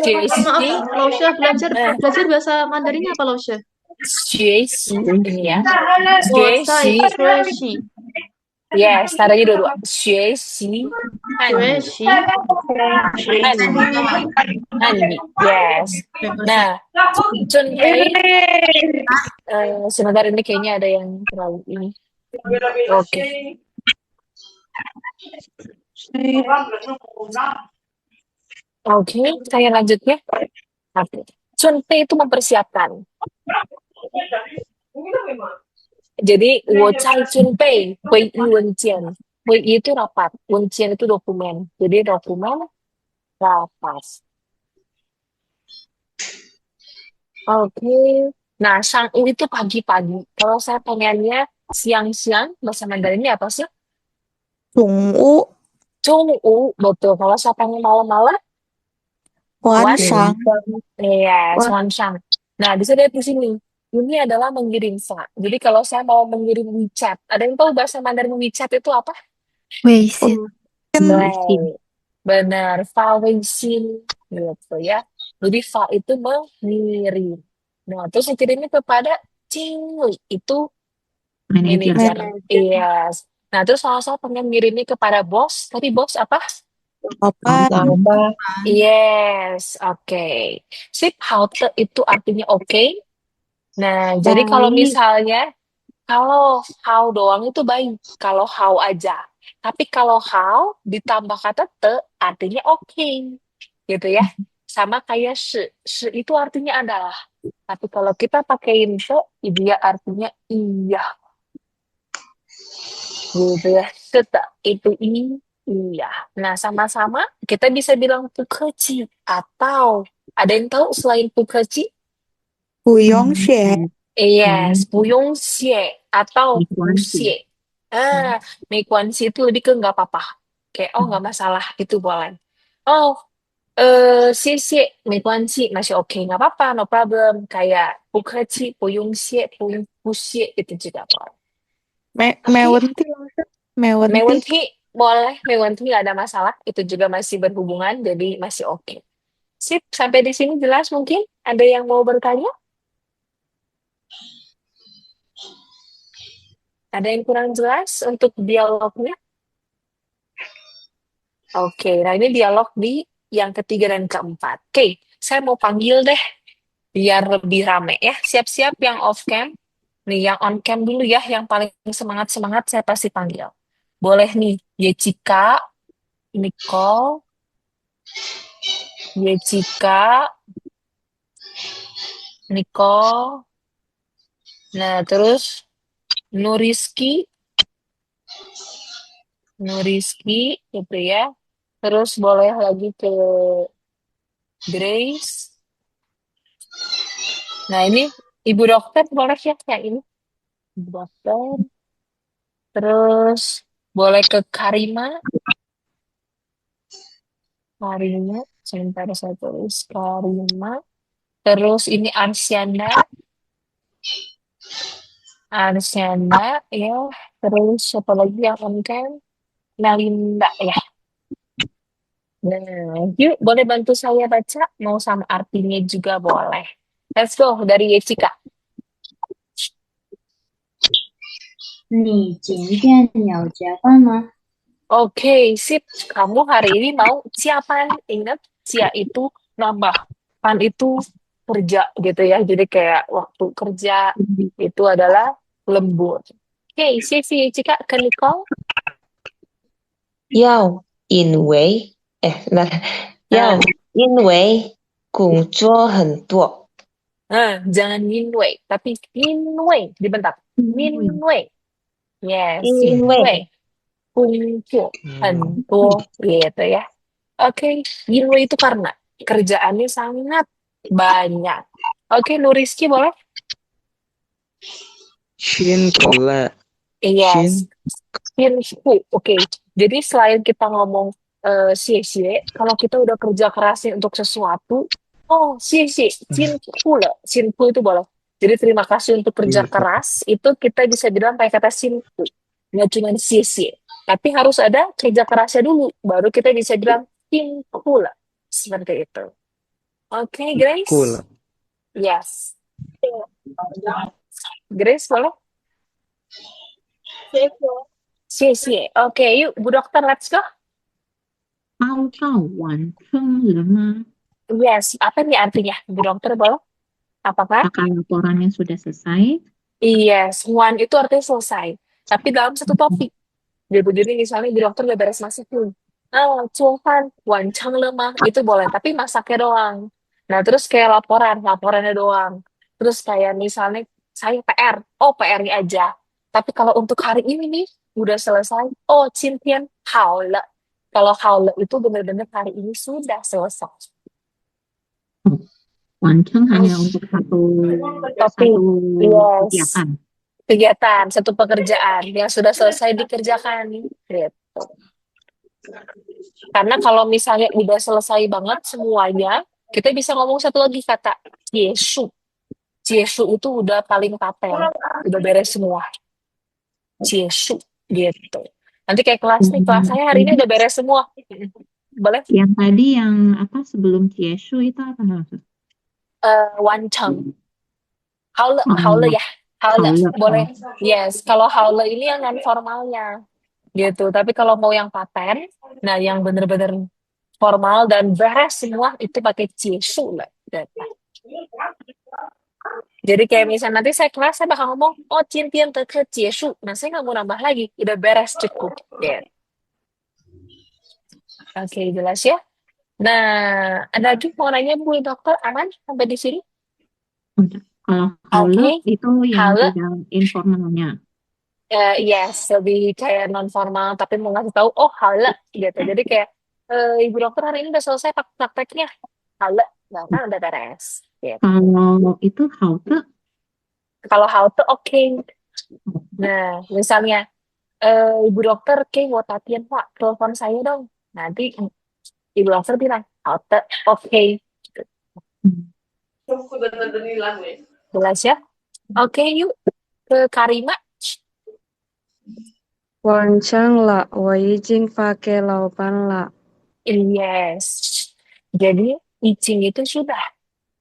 学习 maaf Lausha belajar bahasa Mandarinnya apa Lausha? 学习 ini ya. 我在学习学习， yes, taruhnya dua-dua. 学习汉语学习汉语汉语 yes. Nah, Junpei sebentar ini kayaknya ada yang terlalu ini. Oke. Oke, saya lanjut ya. Oke. Junpei itu mempersiapkan. Jadi, 我在准备会议文件. 会议 itu rapat, 文件 itu dokumen. Jadi dokumen rapat. Oke. Nah, Shangwu itu pagi-pagi. Kalau saya pengennya siang-siang, bahasa Mandarinnya apa sih? 中午 Chongwu, betul. Kalau saya pengen malam-malam, 晚上 yes, Wah. Wanshang. Nah, bisa lihat di sini. Ini adalah mengirim fa. Jadi kalau saya mau mengirim WeChat, ada yang tahu bahasa Mandarin WeChat itu apa? 微信 Baik. Benar, fa Weixin gitu ya. Jadi fa itu mengirim. Nah, terus saya kirimnya kepada Cingli, itu Manager. manajer. Yes. Nah, terus kalau saya pengen ngirimnya kepada bos, tadi bos apa? apa Yes, oke. Sip, haute itu artinya oke. Nah, jadi kalau Baik. misalnya, kalau how doang itu baik. Kalau how aja. Tapi kalau how ditambah kata te, artinya oke. Gitu ya. Sama kayak shi. Shi itu artinya adalah. Tapi kalau kita pakein te, dia artinya iya. Gitu ya. Sete itu iya. Nah, sama-sama kita bisa bilang pukeci. Atau, ada yang tahu selain pukeci? 不用学 Yes, 不用谢 atau 没 不 关系。 谢. Mei Guanxi itu lebih ke nggak apa-apa. Kayak, oh nggak masalah, itu boleh. Oh, xie xie, Mei Guanxi, masih oke, nggak apa-apa, no problem. Kayak, 不客气, 不用谢, 不谢, itu juga boleh. mewenti mewenti Mewenti, boleh. Mewenti nggak ada masalah. Itu juga masih berhubungan, jadi masih oke. Sip, sampai di sini jelas mungkin? Ada yang mau bertanya? Ada yang kurang jelas untuk dialognya? Oke, nah ini dialog di yang ketiga dan keempat. Oke, saya mau panggil deh, biar lebih rame ya. Siap-siap yang off cam. Nih, yang on cam dulu ya, yang paling semangat-semangat saya pasti panggil. Boleh nih, Yechika, Nicole, Yechika, Nicole, nah terus Nuriski, gitu ya. Terus boleh lagi ke Grace. Nah ini Ibu Dokter boleh ya yang ini. Ibu Dokter. Terus boleh ke Karima. Sebentar saya tulis Karima. Terus ini Arsyanda ya. Terus siapa lagi yang on cam? Nalinda ya. Nah, yuk boleh bantu saya baca, mau sama artinya juga boleh. Let's go dari Yechika. 你今天要加班吗？ Oke, sip. Kamu hari ini mau siapan? Ingat, sia itu nambah. Pan itu kerja gitu ya. Jadi kayak waktu kerja itu adalah lembur. Oke, sip, Yechika ke Nicole. 要因为，要因为工作很多， Jangan Minwei, tapi Minwei dibentak. Minwei. Yes, 因为 Kuncu. Hantu gitu ya. Oke, Minwei itu karena kerjaannya sangat banyak. Oke, Nuriski boleh? 辛苦了， Yes, Shinku. Oke, jadi selain kita ngomong xie, kalau kita udah kerja kerasnya untuk sesuatu, oh xie, Shinku lah. Shinku itu boleh. Jadi terima kasih untuk kerja keras, itu kita bisa bilang pakai kata Shinku. Nggak cuma xie, tapi harus ada kerja kerasnya dulu, baru kita bisa bilang Shinku lah. Seperti itu. Oke, Grace? cool. Yes. Grace boleh? Xie. Oke, yuk Bu Dokter, let's go. 报告完成了吗？ Yes, apa nih artinya? Bu Dokter boleh? Apakah? Apakah laporannya sudah selesai? Yes, one itu artinya selesai. Tapi dalam satu topik. Jadi misalnya Bu Dokter udah beres masak nih. Ah, cuan, wancang lemah, itu boleh. Tapi masaknya doang. Nah, terus kayak laporannya doang. Terus kayak misalnya saya PR, oh PR-nya aja. Tapi kalau untuk hari ini nih, udah selesai, oh Cintian, haule. Kalau haule itu benar-benar hari ini sudah selesai. Wanceng hanya untuk satu Topik, yes. kegiatan. Kegiatan, satu pekerjaan yang sudah selesai dikerjakan. Gitu. Karena kalau misalnya udah selesai banget semuanya, kita bisa ngomong satu lagi kata Yesu. Yesu itu udah paling paten, udah beres semua. Yesu gitu. Nanti kayak kelas nih, kelas saya hari ini udah beres semua. Boleh? Yang tadi yang apa sebelum Yesu itu apa maksud? Wancang. Haule ya. Haule, boleh. Yes, kalau haule ini yang non formalnya. Gitu. Tapi kalau mau yang paten, nah yang bener-bener formal dan beres semua itu pakai Yesu lah. Gitu. Jadi kayak misalnya nanti saya kelas saya bakal ngomong, oh Cintian ke Yesu. Nah saya nggak mau nambah lagi, udah beres cukup. Gitu. Oke, jelas ya. Nah, ada lagi mau nanya Bu Dokter, aman sampai di sini? Kalau haule Oke. itu yang Haule. tidak informalnya. Yes, lebih kayak non formal tapi mau ngasih tahu oh haule gitu. Jadi kayak Ibu Dokter hari ini udah selesai prakteknya. Haule, nah, kan udah beres. Gitu. Kalau itu haute, Kalau halte oke. Nah, misalnya Ibu Dokter kayak mau latihan Pak, telepon saya dong. Nanti Ibu Dokter bilang halte oke. Jelas ya? Oke, yuk ke Karima. 晚上了，我已经发给老板了。 Yes. Jadi izin itu sudah.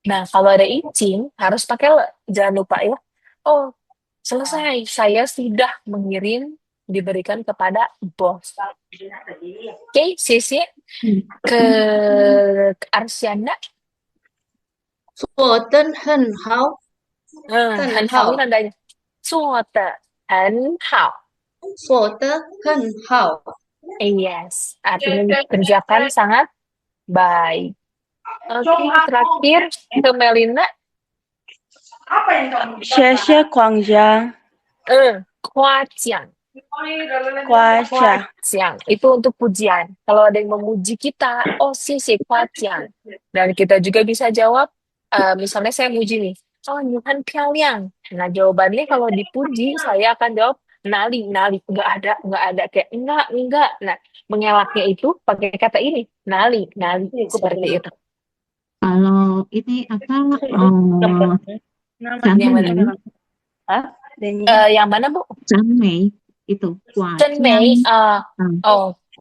Nah, kalau ada izin harus pakai le. Jangan lupa ya. Oh, selesai. Saya sudah mengirim diberikan kepada bos. Oke, Sisi ke Arsyanda. 做得很好，很好 ini nadanya. 做得很好。做得很好。 Yes, artinya dikerjakan sangat baik. Oke, terakhir ke Melina. 谢谢狂讲，夸奖。夸奖，夸奖itu untuk pujian. Kalau ada yang memuji kita, oh夸奖. Dan kita juga bisa jawab, misalnya saya muji nih, oh Yuhan piaoliang. Nah jawabannya kalau dipuji, saya akan jawab nali, nggak ada kayak enggak. Nah mengelaknya itu pakai kata ini, nali, seperti itu. kalau ini apa? Yang mana? Hah? Yang mana Bu? Canmei itu Cenmei,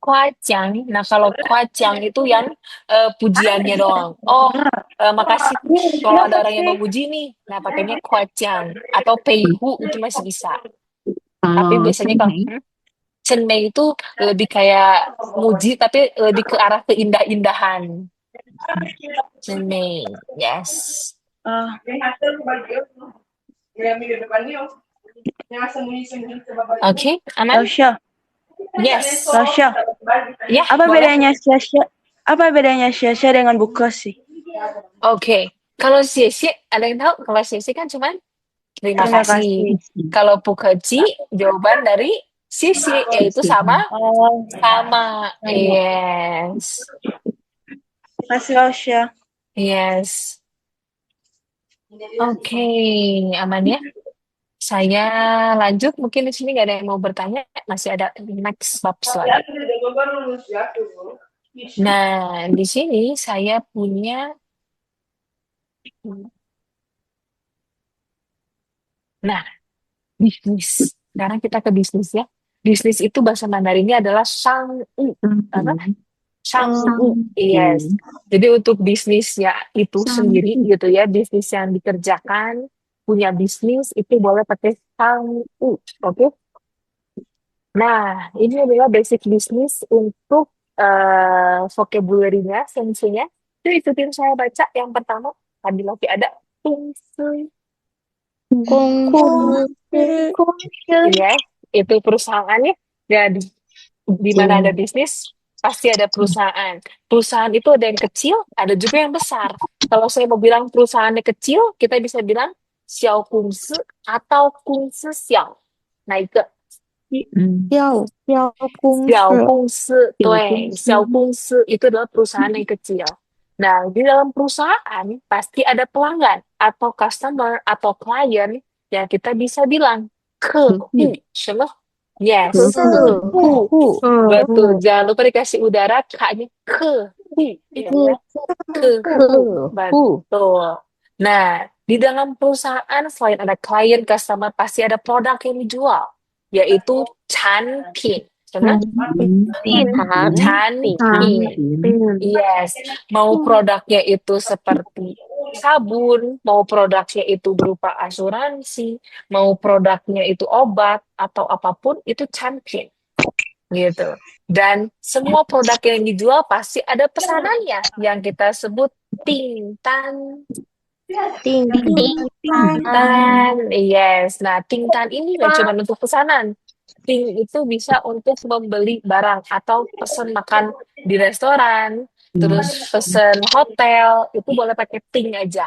kuajang. Nah, kalau kuajang itu yang pujiannya doang. Oh, makasih. Kalau ada orang yang memuji nih, nah pakainya kuajang. Atau peihu itu masih bisa. Tapi biasanya kalau cenmei itu lebih kayak muji, tapi lebih ke arah keindah-indahan. Cenmei, yes. Oke, aman? Lausya, Yes. Lausya. Ya, Apa boleh. bedanya sia-sia? Apa bedanya sia-sia dengan bukasi? Oke, kalau sisi ada yang tahu? Kalau sisi kan cuman terima Terima kasih. kasih. Kalau pukaci jawaban dari sisi yaitu sama. Oh, Yes. terima kasih Lausya. Yes. Oke, aman ya. Saya lanjut. Mungkin di sini nggak ada yang mau bertanya. Masih ada next bab lagi. Nah, di sini saya punya. Nah, bisnis. Sekarang kita ke bisnis ya. Bisnis itu bahasa Mandarinnya adalah shang'u. Apa? Shangwu, yes. Jadi untuk bisnisnya itu sendiri gitu ya, bisnis yang dikerjakan, punya bisnis itu boleh pakai shangwu, oke? Nah, ini adalah basic bisnis untuk vocabulary-nya, fungsinya. Jadi ikutin saya baca yang pertama, tadi lagi ada fungsi, ya, itu perusahaannya. Jadi di mana ada bisnis, pasti ada perusahaan. Perusahaan itu ada yang kecil, ada juga yang besar. Kalau saya mau bilang perusahaannya kecil, kita bisa bilang xiao kungsi atau kungsi xiao. Nah, itu 小公 xiao 司， kungsi, xiao kungsi itu adalah perusahaan yang kecil. Nah, di dalam perusahaan pasti ada pelanggan atau customer atau klien yang kita bisa bilang kehu, semua. Yes, kehu. 户 Betul, jangan lupa dikasih udara kaknya ke, gitu ya. Ke, betul. Nah, di dalam perusahaan selain ada klien, customer, pasti ada produk yang dijual, yaitu canpin. Canpin. Yes, mau produknya itu seperti sabun, mau produknya itu berupa asuransi, mau produknya itu obat atau apapun itu canpin gitu. Dan semua produk yang dijual pasti ada pesanannya yang kita sebut tingtan. Tingtan, yes. Nah, tingtan ini nggak cuma untuk pesanan. Ting itu bisa untuk membeli barang atau pesan makan di restoran, terus pesan hotel, itu boleh pakai ting aja.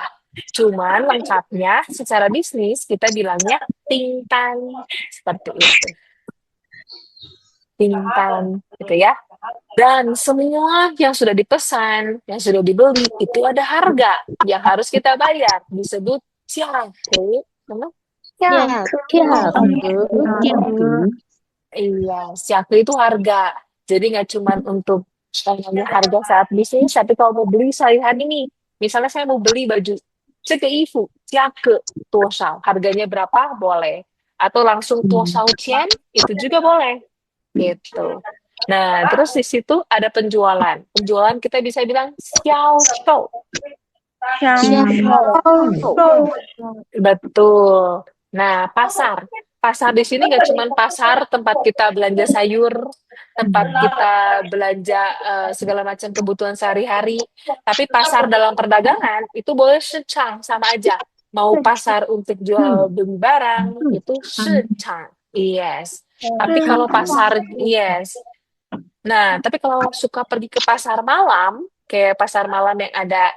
Cuman lengkapnya secara bisnis kita bilangnya tingtan seperti itu. Tingtan gitu ya. Dan semua yang sudah dipesan, yang sudah dibeli, itu ada harga yang harus kita bayar. Disebut jiaku. Iya, jiaku itu harga. Jadi nggak cuma untuk namanya harga saat bisnis, tapi kalau mau beli sehari-hari ini, misalnya saya mau beli baju, 这个衣服价格多少? Harganya berapa? Boleh. Atau langsung 多少钱? Itu juga boleh. Gitu. Nah, terus di situ ada penjualan. Penjualan kita bisa bilang xiao shou. Betul. Nah, pasar. Pasar di sini nggak cuma pasar tempat kita belanja sayur, tempat kita belanja segala macam kebutuhan sehari-hari, tapi pasar dalam perdagangan itu boleh secang sama aja. Mau pasar untuk jual beli barang itu secang. Yes. Tapi kalau pasar, yes. Nah, tapi kalau suka pergi ke pasar malam, kayak pasar malam yang ada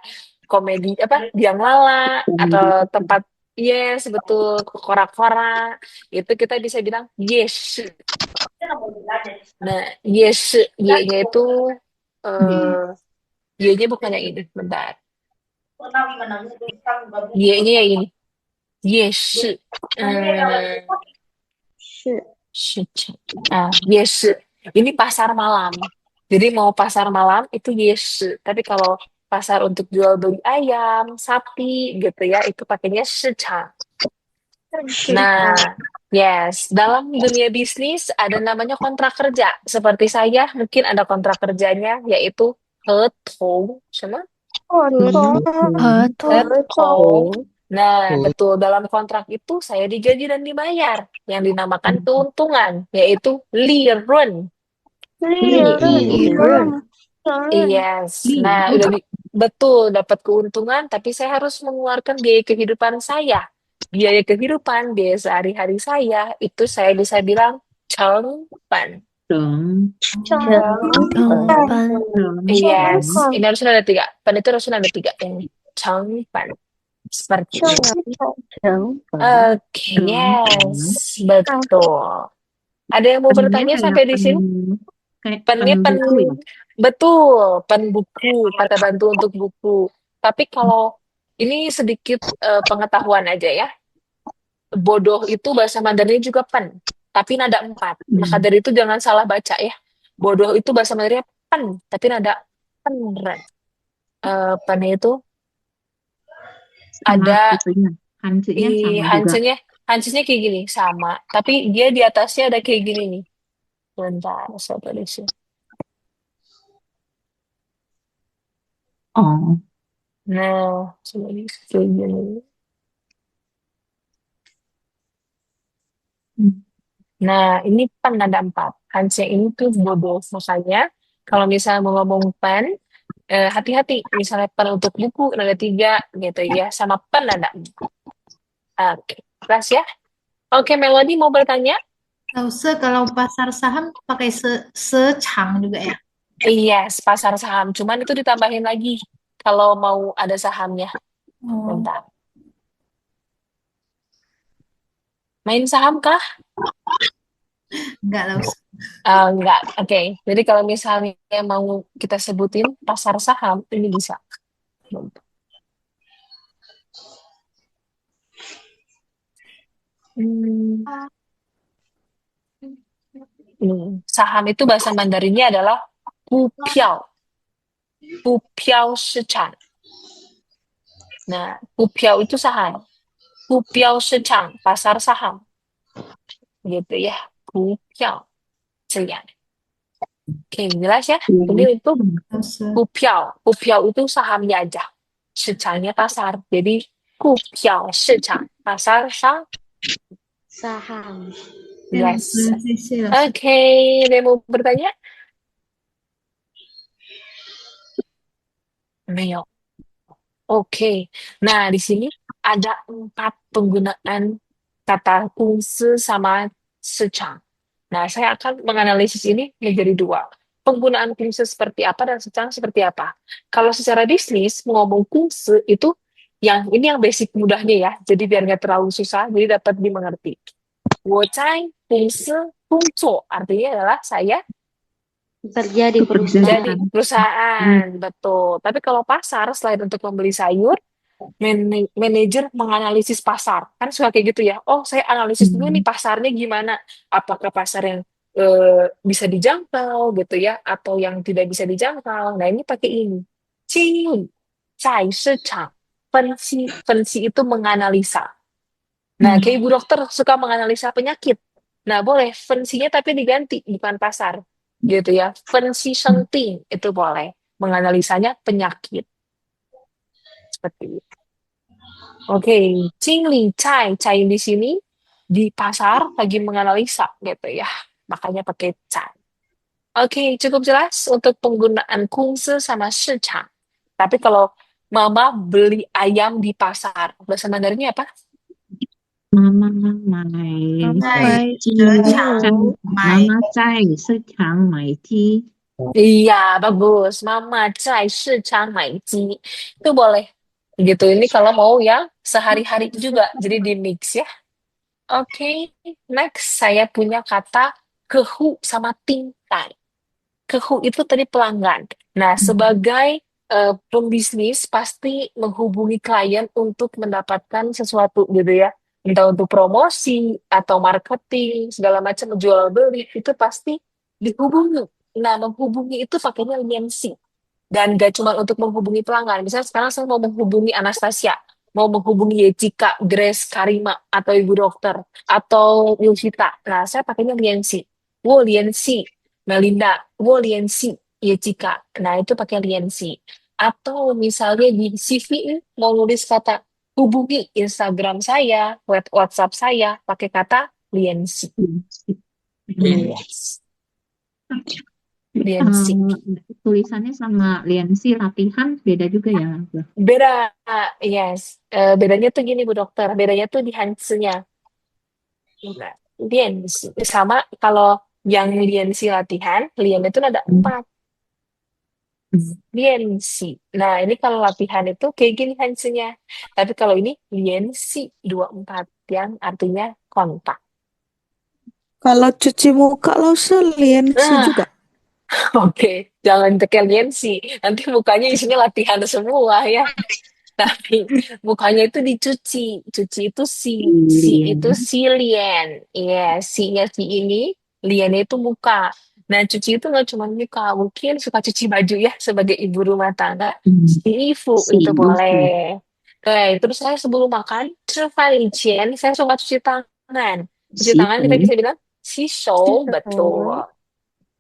komedi apa, biang lala atau tempat, yes, betul, korak-korak, itu kita bisa bilang yes. Nah, yes, y-nya itu y-nya bukan yang ini, bentar. Y-nya yang ini. Yes. Yes. Ini pasar malam. Jadi mau pasar malam itu yes. Tapi kalau pasar untuk jual beli ayam, sapi gitu ya, itu pakainya secang. Nah, yes, dalam dunia bisnis ada namanya kontrak kerja. Seperti saya mungkin ada kontrak kerjanya yaitu hetung, sama 合同， hetung. Nah, betul, dalam kontrak itu saya digaji dan dibayar yang dinamakan keuntungan, yaitu lirun. Yes. Nah, betul dapat keuntungan, tapi saya harus mengeluarkan biaya kehidupan saya. Biaya kehidupan, biaya sehari-hari saya, itu saya bisa bilang cengpan. Yes. Ini harusnya ada 3. Pan itu harusnya ada 3 ini. Cengpan. Seperti itu. Oke, yes, betul. Ada yang mau bertanya sampai di sini? Pennya pen, betul, pen buku, kata bantu untuk buku. Tapi kalau ini sedikit pengetahuan aja ya. Bodoh itu bahasa Mandarinnya juga pen, tapi nada 4. Maka dari itu jangan salah baca ya. Bodoh itu bahasa Mandarinnya pen, tapi nada penren. Pen itu ada di hansnya kayak gini sama, tapi dia di atasnya ada kayak gini nih. Bentar, saya tulis ya. Oh, Nah, coba nih, kayak gini. Nah, ini pen ada 4. Hansnya ini tuh bodoh. Makanya, kalau misalnya mau ngomong pen, hati-hati. Misalnya pen untuk buku ada 3 gitu ya. Sama pen ada 4. Oke, kelas ya. Oke, Melody mau bertanya? Kalau pasar saham pakai secang juga ya. Iya, pasar saham. Cuman itu ditambahin lagi kalau mau ada sahamnya. Oh, Bentar. Main saham kah? enggak lah Ustaz. Enggak. Oke. Jadi kalau misalnya mau kita sebutin pasar saham, ini bisa. Bentar. Hmm, Saham itu bahasa Mandarinnya adalah 股票. 股票市场. Nah, 股票 itu saham. 股票市场 pasar saham. Gitu ya. 股票. Sekian. Oke, jelas ya? Ini untuk Ustaz. 股票 itu sahamnya aja. 市场nya pasar. Jadi 股票市场 pasar saham. Saham. Yes. Pronunciasi lah, Ustaz. Oke, ada yang mau bertanya? 没有. Oke. Nah, di sini ada 4 penggunaan kata 公司 sama 市场. Nah, saya akan menganalisis ini menjadi 2. Penggunaan 公司 seperti apa dan 市场 seperti apa. Kalau secara bisnis, ngomong 公司 itu yang basic mudahnya ya. Jadi biar nggak terlalu susah, jadi dapat dimengerti. 我在公司工作 artinya adalah saya Kerja di jadi perusahaan. perusahaan, betul. Tapi kalau pasar, selain untuk membeli sayur, manajer menganalisis pasar. Kan suka kayak gitu ya. Oh, saya analisis dulu nih pasarnya gimana. Apakah pasar yang bisa dijangkau gitu ya, atau yang tidak bisa dijangkau. Nah, ini pakai ini. Qing, cai市场, Fensi, fensi itu menganalisa. Nah, kayak ibu dokter suka menganalisa penyakit. Nah, boleh fensinya tapi diganti, bukan pasar. Gitu ya. Fensi senting itu boleh. Menganalisanya penyakit. Seperti itu. Oke, Qingli Cai, Cai di sini di pasar lagi menganalisa gitu ya. Makanya pakai Cai. Oke, cukup jelas untuk penggunaan kungsi sama市场. Tapi kalau Mama beli ayam di pasar, bahasa Mandarinnya apa? Mama买 Cai 鸡， secang mai. 妈妈在市场买鸡。 Iya, bagus. Mama cai 市场买鸡. Itu boleh. Gitu. Ini kalau mau yang sehari-hari juga. Jadi di mix ya. Oke, next saya punya kata kehu sama tingkai. Kehu itu tadi pelanggan. Nah, sebagai pembisnis pasti menghubungi klien untuk mendapatkan sesuatu gitu ya. Entah untuk promosi atau marketing, segala macam jual beli, itu pasti dihubungi. Nah, menghubungi itu pakainya liansi. Dan gak cuma untuk menghubungi pelanggan. Misalnya sekarang saya mau menghubungi Anastasia, mau menghubungi Yecika, Grace, Karima, atau Ibu Dokter, atau Yusita. Nah, saya pakainya liansi. Wo liansi, Melinda, wo liansi, Yecika. Nah, itu pakai liansi. Atau misalnya di CV mau nulis kata hubungi Instagram saya, WhatsApp saya, pakai kata liansi. Yes. Liansi. Tulisannya sama liansi latihan beda juga ya. Beda, yes. Bedanya tuh gini Bu Dokter, bedanya tuh di Hanse-nya. Liansi. Sama kalau yang liansi latihan, lian itu ada 4. Liansi. Nah, ini kalau latihan itu kayak gini Hanse-nya. Tapi kalau ini liansi 24 yang artinya kontak. Kalau cuci muka Lause liensi Nah, juga. oke, jangan tekan liansi. Nanti mukanya isinya latihan semua ya. Tapi mukanya itu dicuci. Cuci itu si itu lien. Iya, si-nya si ini, liannya itu muka. Nah, cuci itu nggak cuma muka, mungkin suka cuci baju ya sebagai ibu rumah tangga. Ibu itu boleh. Oke, terus saya sebelum makan, 吃饭以前 saya suka cuci tangan. Cuci tangan kita bisa bilang 洗手, betul.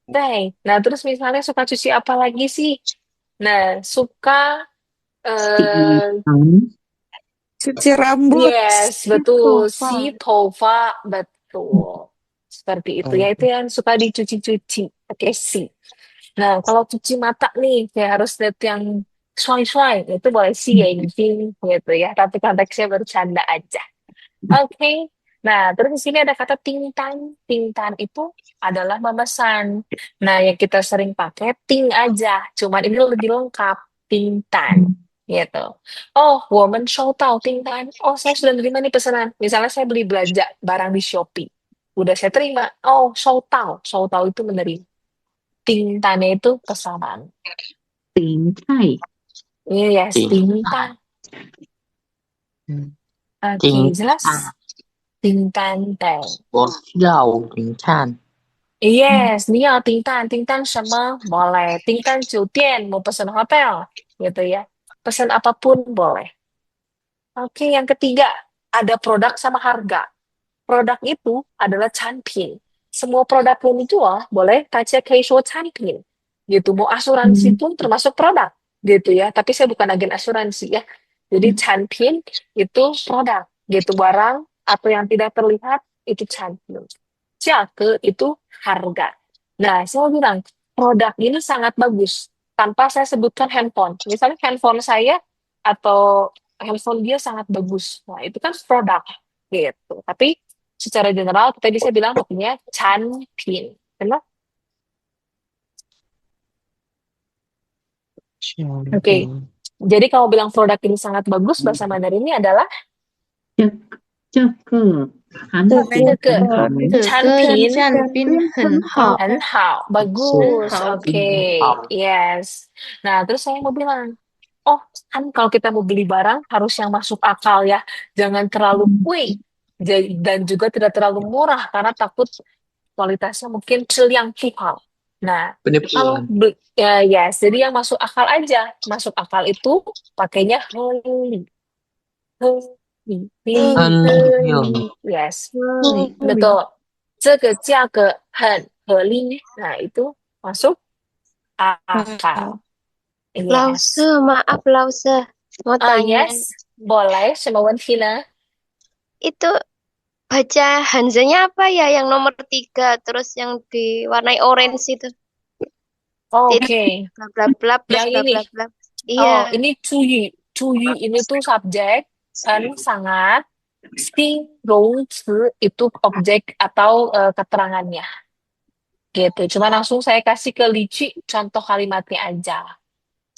Nah, terus misalnya suka cuci apa lagi sih? Nah, suka eh Cuci rambut. yes, betul. Si Tova, betul. Seperti itu ya, itu yang suka dicuci-cuci. Oke, si. Nah, kalau cuci mata nih, kayak harus lihat yang shuai-shuai, itu boleh sih ya, gitu ya. Tapi konteksnya bercanda aja. Oke. Nah, terus di sini ada kata tingtan. Tingtan itu adalah memesan. Nah, yang kita sering pakai ting aja. Cuman ini lebih lengkap. Tingtan. Gitu. Oh, woman show tau tingtan. Oh, saya sudah terima nih pesanan. Misalnya saya beli belanja barang di Shopee. Udah saya terima. Oh, show tau. Show tau itu menerima. Tingtannya itu pesanan. 顶菜 Yes, tingtan. Oke, jelas? Tingtan teng. 我要零碳， Yes, ni ya tingtan. Tingtan sama boleh. Tingtan酒店, mau pesan hotel. Gitu ya. Pesan apapun boleh. Oke, yang ketiga, ada produk sama harga. Produk itu adalah canpin. Semua produk yang dijual boleh kaca keisho canpin. Gitu, mau asuransi pun termasuk produk. Gitu ya, tapi saya bukan agen asuransi ya. Jadi canpin itu produk. Gitu, barang atau yang tidak terlihat itu canpin. Jake itu harga. Nah, saya bilang, produk ini sangat bagus. Tanpa saya sebutkan handphone. Misalnya handphone saya atau handphone dia sangat bagus. Nah, itu kan produk. Gitu. Tapi secara general kita bisa bilang artinya canpin. Benar? Oke. Jadi kalau bilang produk ini sangat bagus, bahasa Mandarinnya adalah 这个韩国这个很好，这个 canpin 产品很好，很好, bagus. 很好。 Oke, yes. Nah, terus saya mau bilang, oh, kan kalau kita mau beli barang harus yang masuk akal ya. Jangan terlalu贵dan juga tidak terlalu murah karena takut kualitasnya mungkin 质量不好. Nah, kalau penipuan. ya, yes, jadi yang masuk akal aja. Masuk akal itu pakainya heli. Heli. Yes, betul. 这个价格很合理. Nah, itu masuk akal. Yes. Lause, maaf Lause. Mau tanya, Yes, boleh. Semua wanita. itu baca Hanzanya apa ya? Yang nomor 3, terus yang diwarnai orange itu. Oke. Bla bla bla plus Yang bla ini. bla bla. Oh, Iya. ini cuyi. Cuyi ini tuh subjek. Kan sangat. Si, rong, itu objek atau keterangannya. Gitu. Cuma langsung saya kasih ke Lici contoh kalimatnya aja.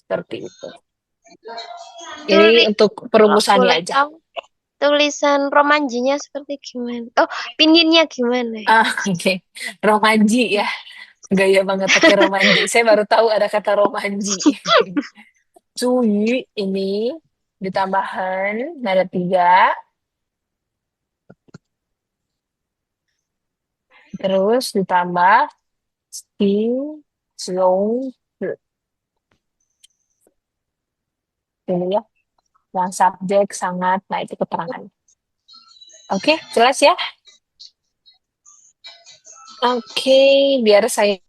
Seperti itu. Ini untuk perumusannya Boleh aja. tahu tulisan romanjinya seperti gimana? Oh, pinginnya gimana? Oke. Romanji ya. Gaya banget pakai romanji. Saya baru tahu ada kata romanji. Cuy ini ditambahan nada 3. Terus ditambah sing, siung, ini ya. Yang subjek sangat, nah itu keterangan. Oke, jelas ya? Oke, biar saya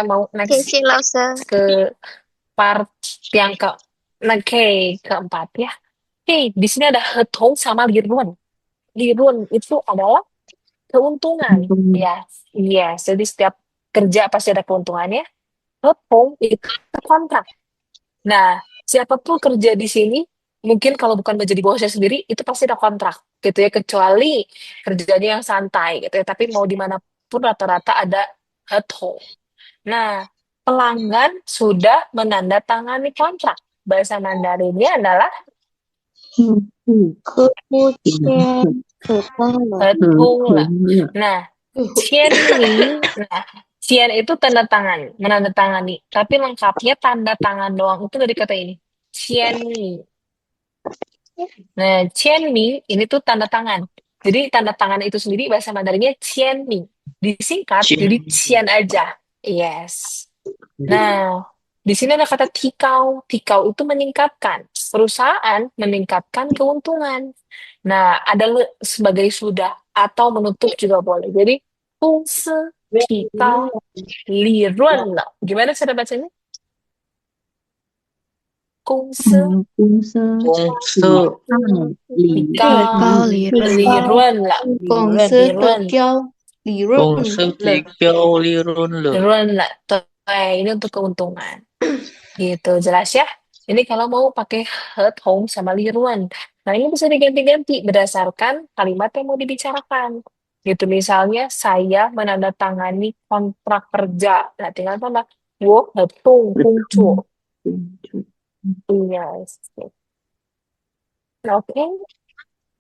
mau next Oke, Lause. ke part yang keempat ya. Oke, di sini ada hetong sama lirun. Lirun itu adalah keuntungan. Ya, yes. Jadi setiap kerja pasti ada keuntungannya. Hetong itu kontrak. Nah, siapapun kerja di sini, mungkin kalau bukan menjadi bosnya sendiri, itu pasti ada kontrak, gitu ya. Kecuali kerjanya yang santai, gitu ya. Tapi mau dimanapun rata-rata ada hetong. Nah, pelanggan sudah menandatangani kontrak. Bahasa Mandarinnya adalah betul. Nah, qianli. Nah, qian itu tanda tangan, menandatangani. Tapi lengkapnya tanda tangan doang itu dari kata ini. Qianli. Nah, qianli ini tuh tanda tangan. Jadi tanda tangan itu sendiri bahasa Mandarinnya qianli. Disingkat jadi qian aja. Yes. Nah, di sini ada kata tikau. Tikau itu meningkatkan. Perusahaan meningkatkan keuntungan. Nah, ada sebagai sudah atau menutup juga boleh. Jadi, 公司提高利润了. Gimana cara bacanya? Kungsi 公司公司理高理理润了，公理司的润高利润公司了。提高利润理了。润了，对，ini untuk keuntungan. Gitu, jelas ya? Ini kalau mau pakai head home sama liruan. Nah, ini bisa diganti-ganti berdasarkan kalimat yang mau dibicarakan. Gitu, misalnya saya menandatangani kontrak kerja. Nah, tinggal tambah, 我合同工作. Yes. Oke.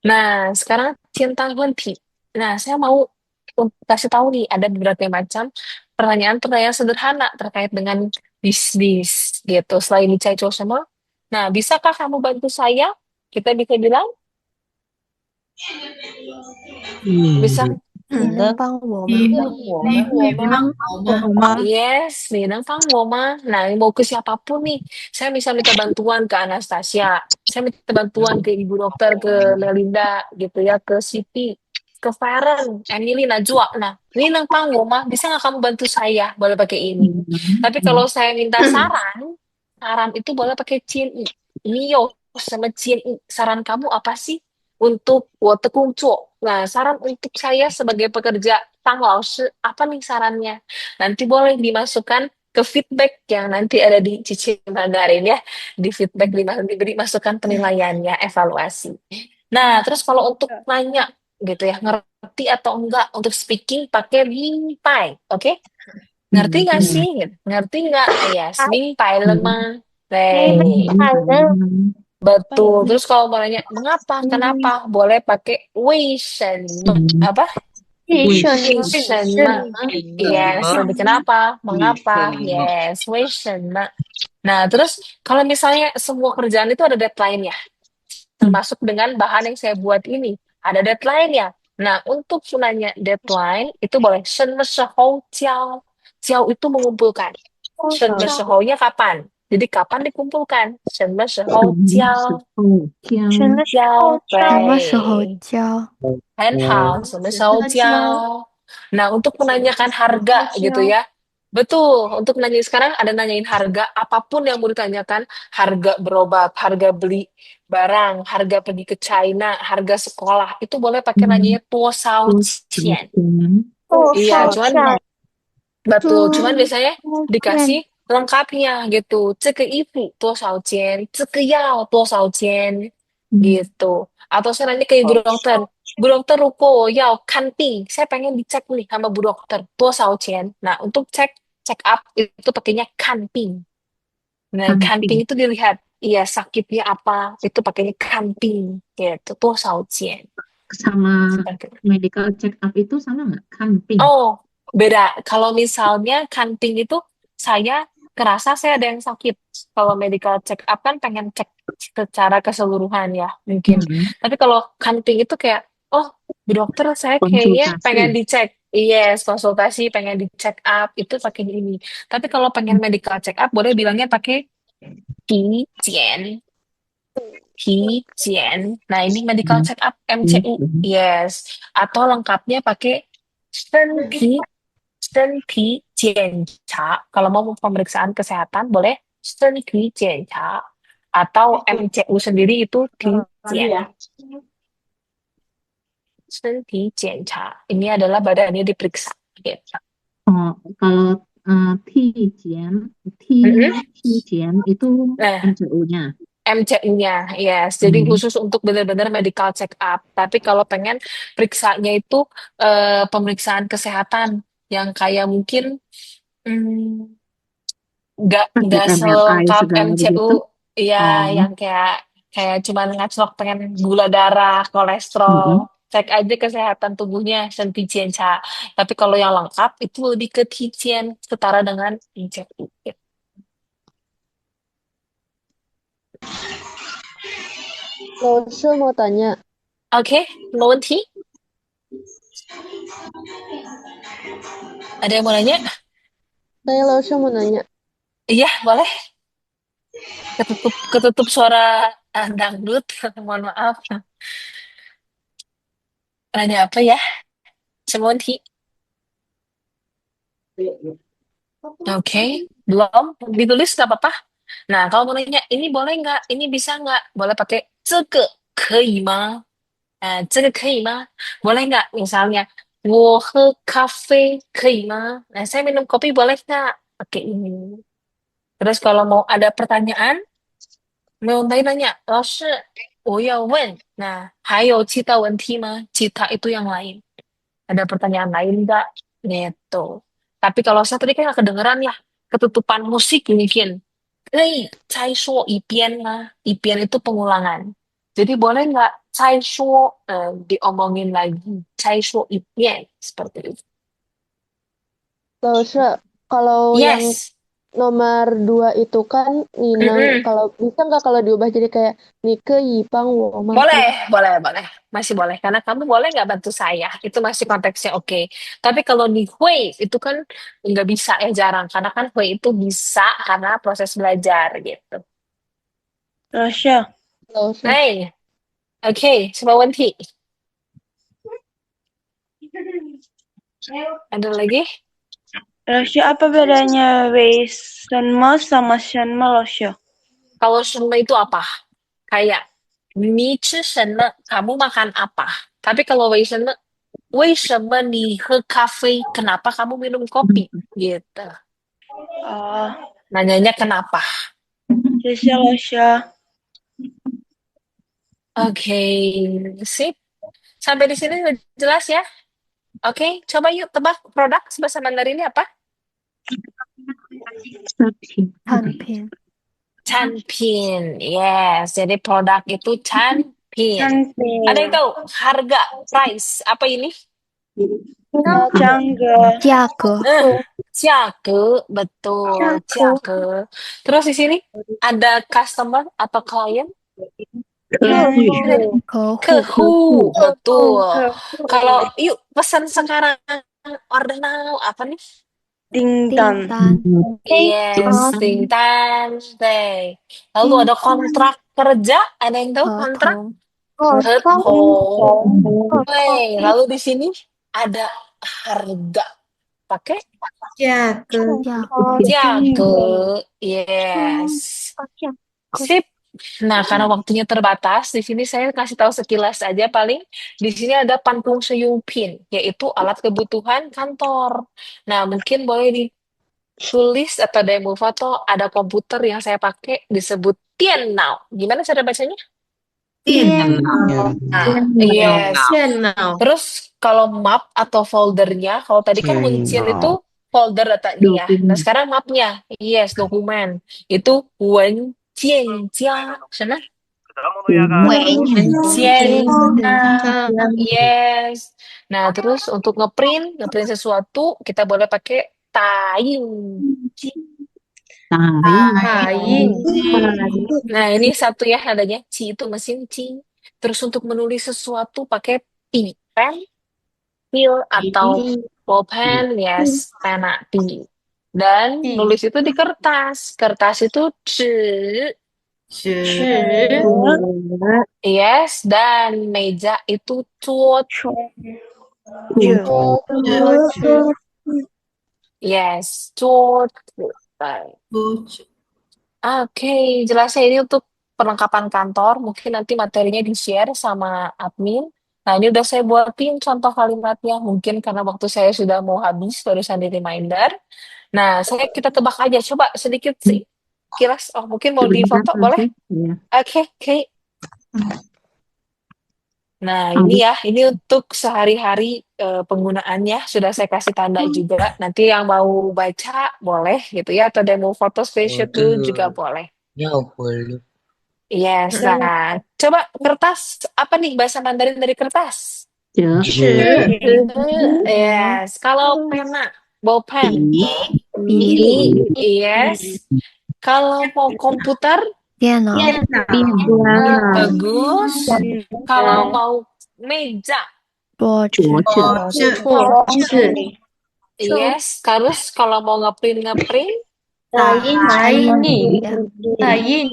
Nah, sekarang cinta Hunti. Nah, saya mau kasih tahu nih, ada beberapa macam pertanyaan-pertanyaan sederhana terkait dengan bisnis gitu. Selain dicari semua. Nah, bisakah kamu bantu saya? Kita bisa bilang, bisa. 你能帮我吗？你会帮我吗？ Yes, nih, nang Woma. Nah, mau ke siapapun nih. Saya bisa minta bantuan ke Anastasia. Saya minta bantuan ke ibu dokter, ke Melinda, gitu ya, ke Siti, ke Feren, Emily, Najwa. Nah, ini nang Woma, bisa nggak kamu bantu saya? Boleh pakai ini. Tapi kalau saya minta saran, saran itu boleh pakai Cien I. Mio sama Cien I. Saran kamu apa sih untuk 我的工作? Nah, saran untuk saya sebagai pekerja Tang Lao Shi, apa nih sarannya? Nanti boleh dimasukkan ke feedback yang nanti ada di Cici Mandarin ya. Di feedback diberi masukan penilaiannya, evaluasi. Nah, terus kalau untuk nanya gitu ya, ngerti atau enggak untuk speaking pakai mingpai, oke? Ngerti nggak sih? Ngerti nggak? Yes, mingpai lemah. Betul. Terus kalau mau nanya mengapa, kenapa, boleh pakai 为什么 apa? 为什么? Yes, lebih kenapa, mengapa, yes, 为什么? Nah, terus kalau misalnya semua kerjaan itu ada deadline ya, termasuk dengan bahan yang saya buat ini, ada deadline ya. Nah, untuk sunanya deadline itu boleh 什么时候交, 交 itu mengumpulkan. 什么时候-nya kapan? Jadi kapan dikumpulkan? 什么时候交？交，什么时候对。交？很好，什么时候交? Nah, untuk menanyakan harga gitu ya. Betul, untuk nanya sekarang ada nanyain harga, apapun yang mau ditanyakan, harga berobat, harga beli barang, harga pergi ke China, harga sekolah, itu boleh pakai nanyanya 多少钱? Iya, cuman betul, cuman biasanya dikasih lengkapnya gitu. 这个衣服多少钱？这个药多少钱？gitu. Atau saya nanya ke ibu dokter, Bu dokter, ruko, ya, kanting. Saya pengen dicek nih sama Bu dokter. 多少钱? Nah, untuk check up itu pakainya kanting. Nah, kanting itu dilihat, iya sakitnya apa, itu pakainya kanting. Gitu, 多少钱? Sama Seperti itu. medical check up itu sama nggak? Kanping. Oh, beda. Kalau misalnya kanting itu saya kerasa saya ada yang sakit. Kalau medical check up kan pengen cek secara keseluruhan ya, mungkin. Tapi kalau kanting itu kayak, oh, Bu dokter saya kayaknya pengen Konsultasi. dicek. Yes, konsultasi, pengen di check up, itu pakai ini. Tapi kalau pengen medical check up, boleh bilangnya pakai 体检. 体检. Nah, ini medical check up MCU. Yes. Atau lengkapnya pakai 身体检查. Kalau mau pemeriksaan kesehatan boleh 身体检查. Atau MCU sendiri itu 体检. 身体检查. Ini adalah badannya diperiksa. Gitu. Oh, kalau T-Jian itu Nah, MCU-nya. MCU-nya, yes. Jadi khusus untuk benar-benar medical check up. Tapi kalau pengen periksanya itu pemeriksaan kesehatan yang kayak mungkin nggak Pakai MRI selengkap segala MCU, begitu. ya yang kayak cuman ngacrok pengen gula darah, kolesterol, cek aja kesehatan tubuhnya, 身体检查. Tapi kalau yang lengkap itu lebih ke 体检, setara dengan MCU. Saya mau tanya. Oke, 没问题. Ada yang mau nanya? Saya mau nanya. Iya, boleh. Ketutup suara dangdut. Mohon maaf. Nanya apa ya? 什么问题? Oke, belum. Ditulis nggak apa-apa. Nah, kalau mau nanya, ini boleh nggak? Ini bisa nggak? Boleh pakai 这个可以吗? Nah, 这个可以吗? Boleh nggak? Misalnya, 我喝咖啡可以吗? Nah, saya minum kopi boleh nggak? Pakai ini. Terus kalau mau ada pertanyaan, mau nanya, 老师,我要问. Nah, 还有其他问题吗? Cita itu yang lain. Ada pertanyaan lain nggak? Gitu. Tapi kalau saya tadi kan nggak kedengeran ya, ketutupan musik mungkin. Cai shuo ipian mah. Ipian itu pengulangan. Jadi boleh nggak cai shuo diomongin lagi. Cai shuo ipian. Seperti itu. 老师, kalau yang Yes. nomor 2 itu kan Ninang, Mm-mm. kalau bisa nggak kalau diubah jadi kayak Nike Yipang Woma Boleh. Masih boleh. Karena kamu boleh nggak bantu saya. Itu masih konteksnya oke. Tapi kalau di Hui, itu kan nggak bisa ya, jarang. Karena kan Hui itu bisa karena proses belajar gitu. 老师，老师 Hai. Oke, semua wanti. Ada lagi? 老师 apa bedanya Wei Shenme sama Shenme 老师？ Kalau shenme itu apa? Kayak, 你吃什么? Kamu makan apa? Tapi kalau 为什么你喝咖啡? Kenapa kamu minum kopi? Gitu. 哦， Nanyanya kenapa? 谢谢老师。 Oke, sip. Sampai di sini udah jelas ya? Oke, coba yuk tebak produk bahasa Mandarinnya apa? 产品 Chanpin. Yes, jadi produk itu chanpin. Ada yang 三 tahu harga, price, apa ini? 张哥，价格 Jiage, betul, jiage. Terus di sini ada customer atau klien? 客户 Kehu, betul. Kalau yuk pesan sekarang, order now, apa nih? 叮 订 当， 单 Yes, Tingtan Day. Lalu ada kontrak kerja, ada yang tahu 合 kontrak? 同 Hepong. Lalu di sini ada harga. Pakai 价格 jago. Yes. Sip. Nah, karena waktunya terbatas, di sini saya kasih tahu sekilas aja paling. Di sini ada pantung seyupin, yaitu alat kebutuhan kantor. Nah, mungkin boleh ditulis atau demo foto, ada komputer yang saya pakai disebut Tiannao. Gimana cara bacanya? 电 Yes. 电脑 Terus kalau map atau foldernya, kalau tadi kan Wencian itu folder datanya. Nah, sekarang mapnya. Yes, dokumen. Itu Wenjianjia. Sana? Wenjianjia. Yes. Nah, terus untuk ngeprint sesuatu, kita boleh pakai Taing. 打印 Nah, ini satu ya adanya. Ci itu mesin Ci. Terus untuk menulis sesuatu pakai pen, pil, atau pulpen, yes, pena, pi. Dan nulis itu di kertas. Kertas itu ci, 纸 yes. Dan meja itu cuot, yes, cuot. Oke, jelasnya ini untuk perlengkapan kantor. Mungkin nanti materinya di-share sama admin. Nah, ini udah saya buatin contoh kalimatnya. Mungkin karena waktu saya sudah mau habis, barusan di reminder. Nah, kita tebak aja. Coba sedikit sih. Kiras, mungkin mau difoto, boleh? Ya. Oke. Nah, ini ya. Ini untuk sehari-hari penggunaannya. Sudah saya kasih tanda juga. Nanti yang mau baca, boleh gitu ya. Atau demo foto screenshot dulu juga boleh. Ya boleh. Yes, nah, coba kertas, apa nih bahasa Mandarin dari kertas? Yes, kalau pena, bolpen, yes. Kalau mau komputer, 电脑 bagus. Kalau mau meja, 桌子 yes. Terus kalau mau ngeprint, 打印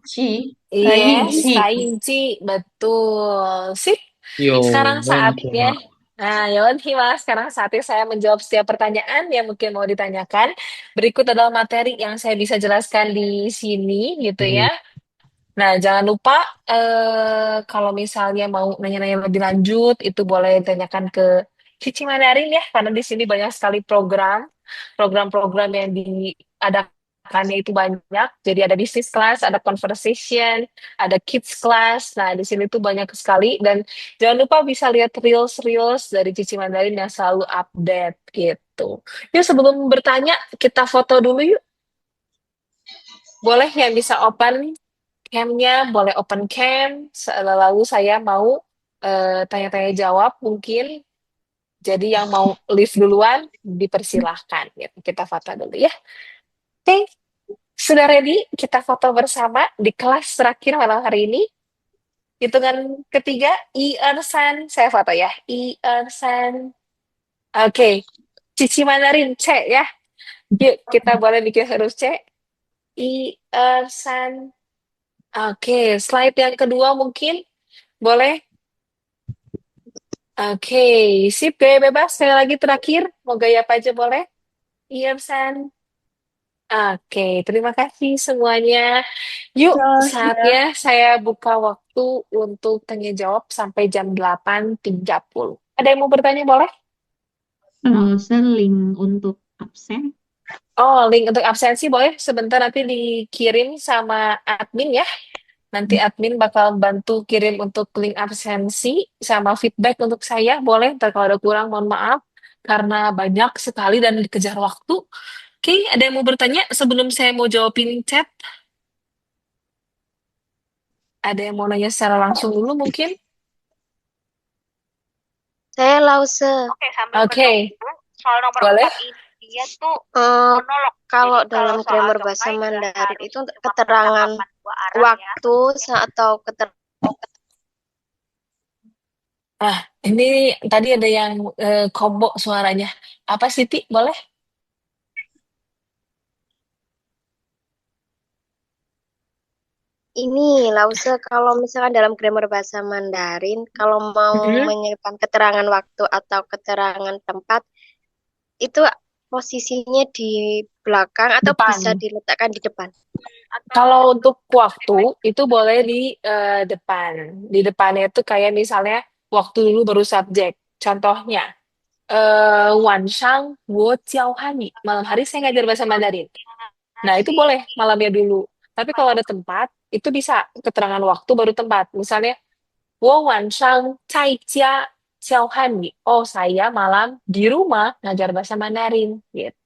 机 yes, tainci, betul. Sip. Yo, Sekarang saatnya Nah, Mas, sekarang saatnya saya menjawab setiap pertanyaan yang mungkin mau ditanyakan. Berikut adalah materi yang saya bisa jelaskan di sini, gitu ya. Nah, jangan lupa kalau misalnya mau nanya-nanya lebih lanjut, itu boleh ditanyakan ke Cici Mandarin ya, karena di sini banyak sekali program-program yang diadakannya itu banyak. Jadi ada business class, ada conversation, ada kids class. Nah, di sini tuh banyak sekali dan jangan lupa bisa lihat reels-reels dari Cici Mandarin yang selalu update gitu. Yuk sebelum bertanya, kita foto dulu yuk. Boleh yang bisa open cam-nya, boleh open cam. Lalu saya mau tanya-tanya jawab mungkin. Jadi yang mau live duluan, dipersilahkan. Gitu. Kita foto dulu ya. Oke, sudah ready? Kita foto bersama di kelas terakhir malam hari ini. Hitungan ketiga, San. Saya foto ya. San. Oke, Cici Mandarin, C ya. Yuk, kita boleh bikin huruf C. San. Oke, slide yang kedua mungkin. Boleh? Oke, sip, gaya bebas. Sekali lagi terakhir, mau gaya apa aja boleh? San. Oke, terima kasih semuanya. Yuk, saatnya saya buka waktu untuk tanya jawab sampai jam 8.30. Ada yang mau bertanya, boleh? Link untuk absen. Oh, link untuk absensi boleh sebentar nanti dikirim sama admin ya. Nanti admin bakal bantu kirim untuk link absensi sama feedback untuk saya. Boleh, ntar kalau ada kurang mohon maaf. Karena banyak sekali dan dikejar waktu. Oke, ada yang mau bertanya sebelum saya mau jawabin chat? Ada yang mau nanya secara langsung dulu mungkin? Saya Lause. Oke, boleh? Dia tuh kalau dalam grammar bahasa Mandarin itu untuk keterangan waktu atau Ini tadi ada yang kombo suaranya. Apa sih, Ti? Boleh? ini Lause kalau misalkan dalam grammar bahasa Mandarin kalau mau menyebutkan keterangan waktu atau keterangan tempat itu posisinya di belakang atau Depan. bisa diletakkan di depan. Kalau untuk waktu itu boleh di depan. Di depannya itu kayak misalnya waktu dulu baru subjek. Contohnya, Wanshang wo jiao hani. Malam hari saya ngajar bahasa Mandarin. Nah, itu boleh malamnya dulu. Tapi kalau ada tempat, itu bisa keterangan waktu baru tempat. Misalnya, wo wanshang cai jia jiao hani. Oh, saya malam di rumah ngajar bahasa Mandarin. Gitu.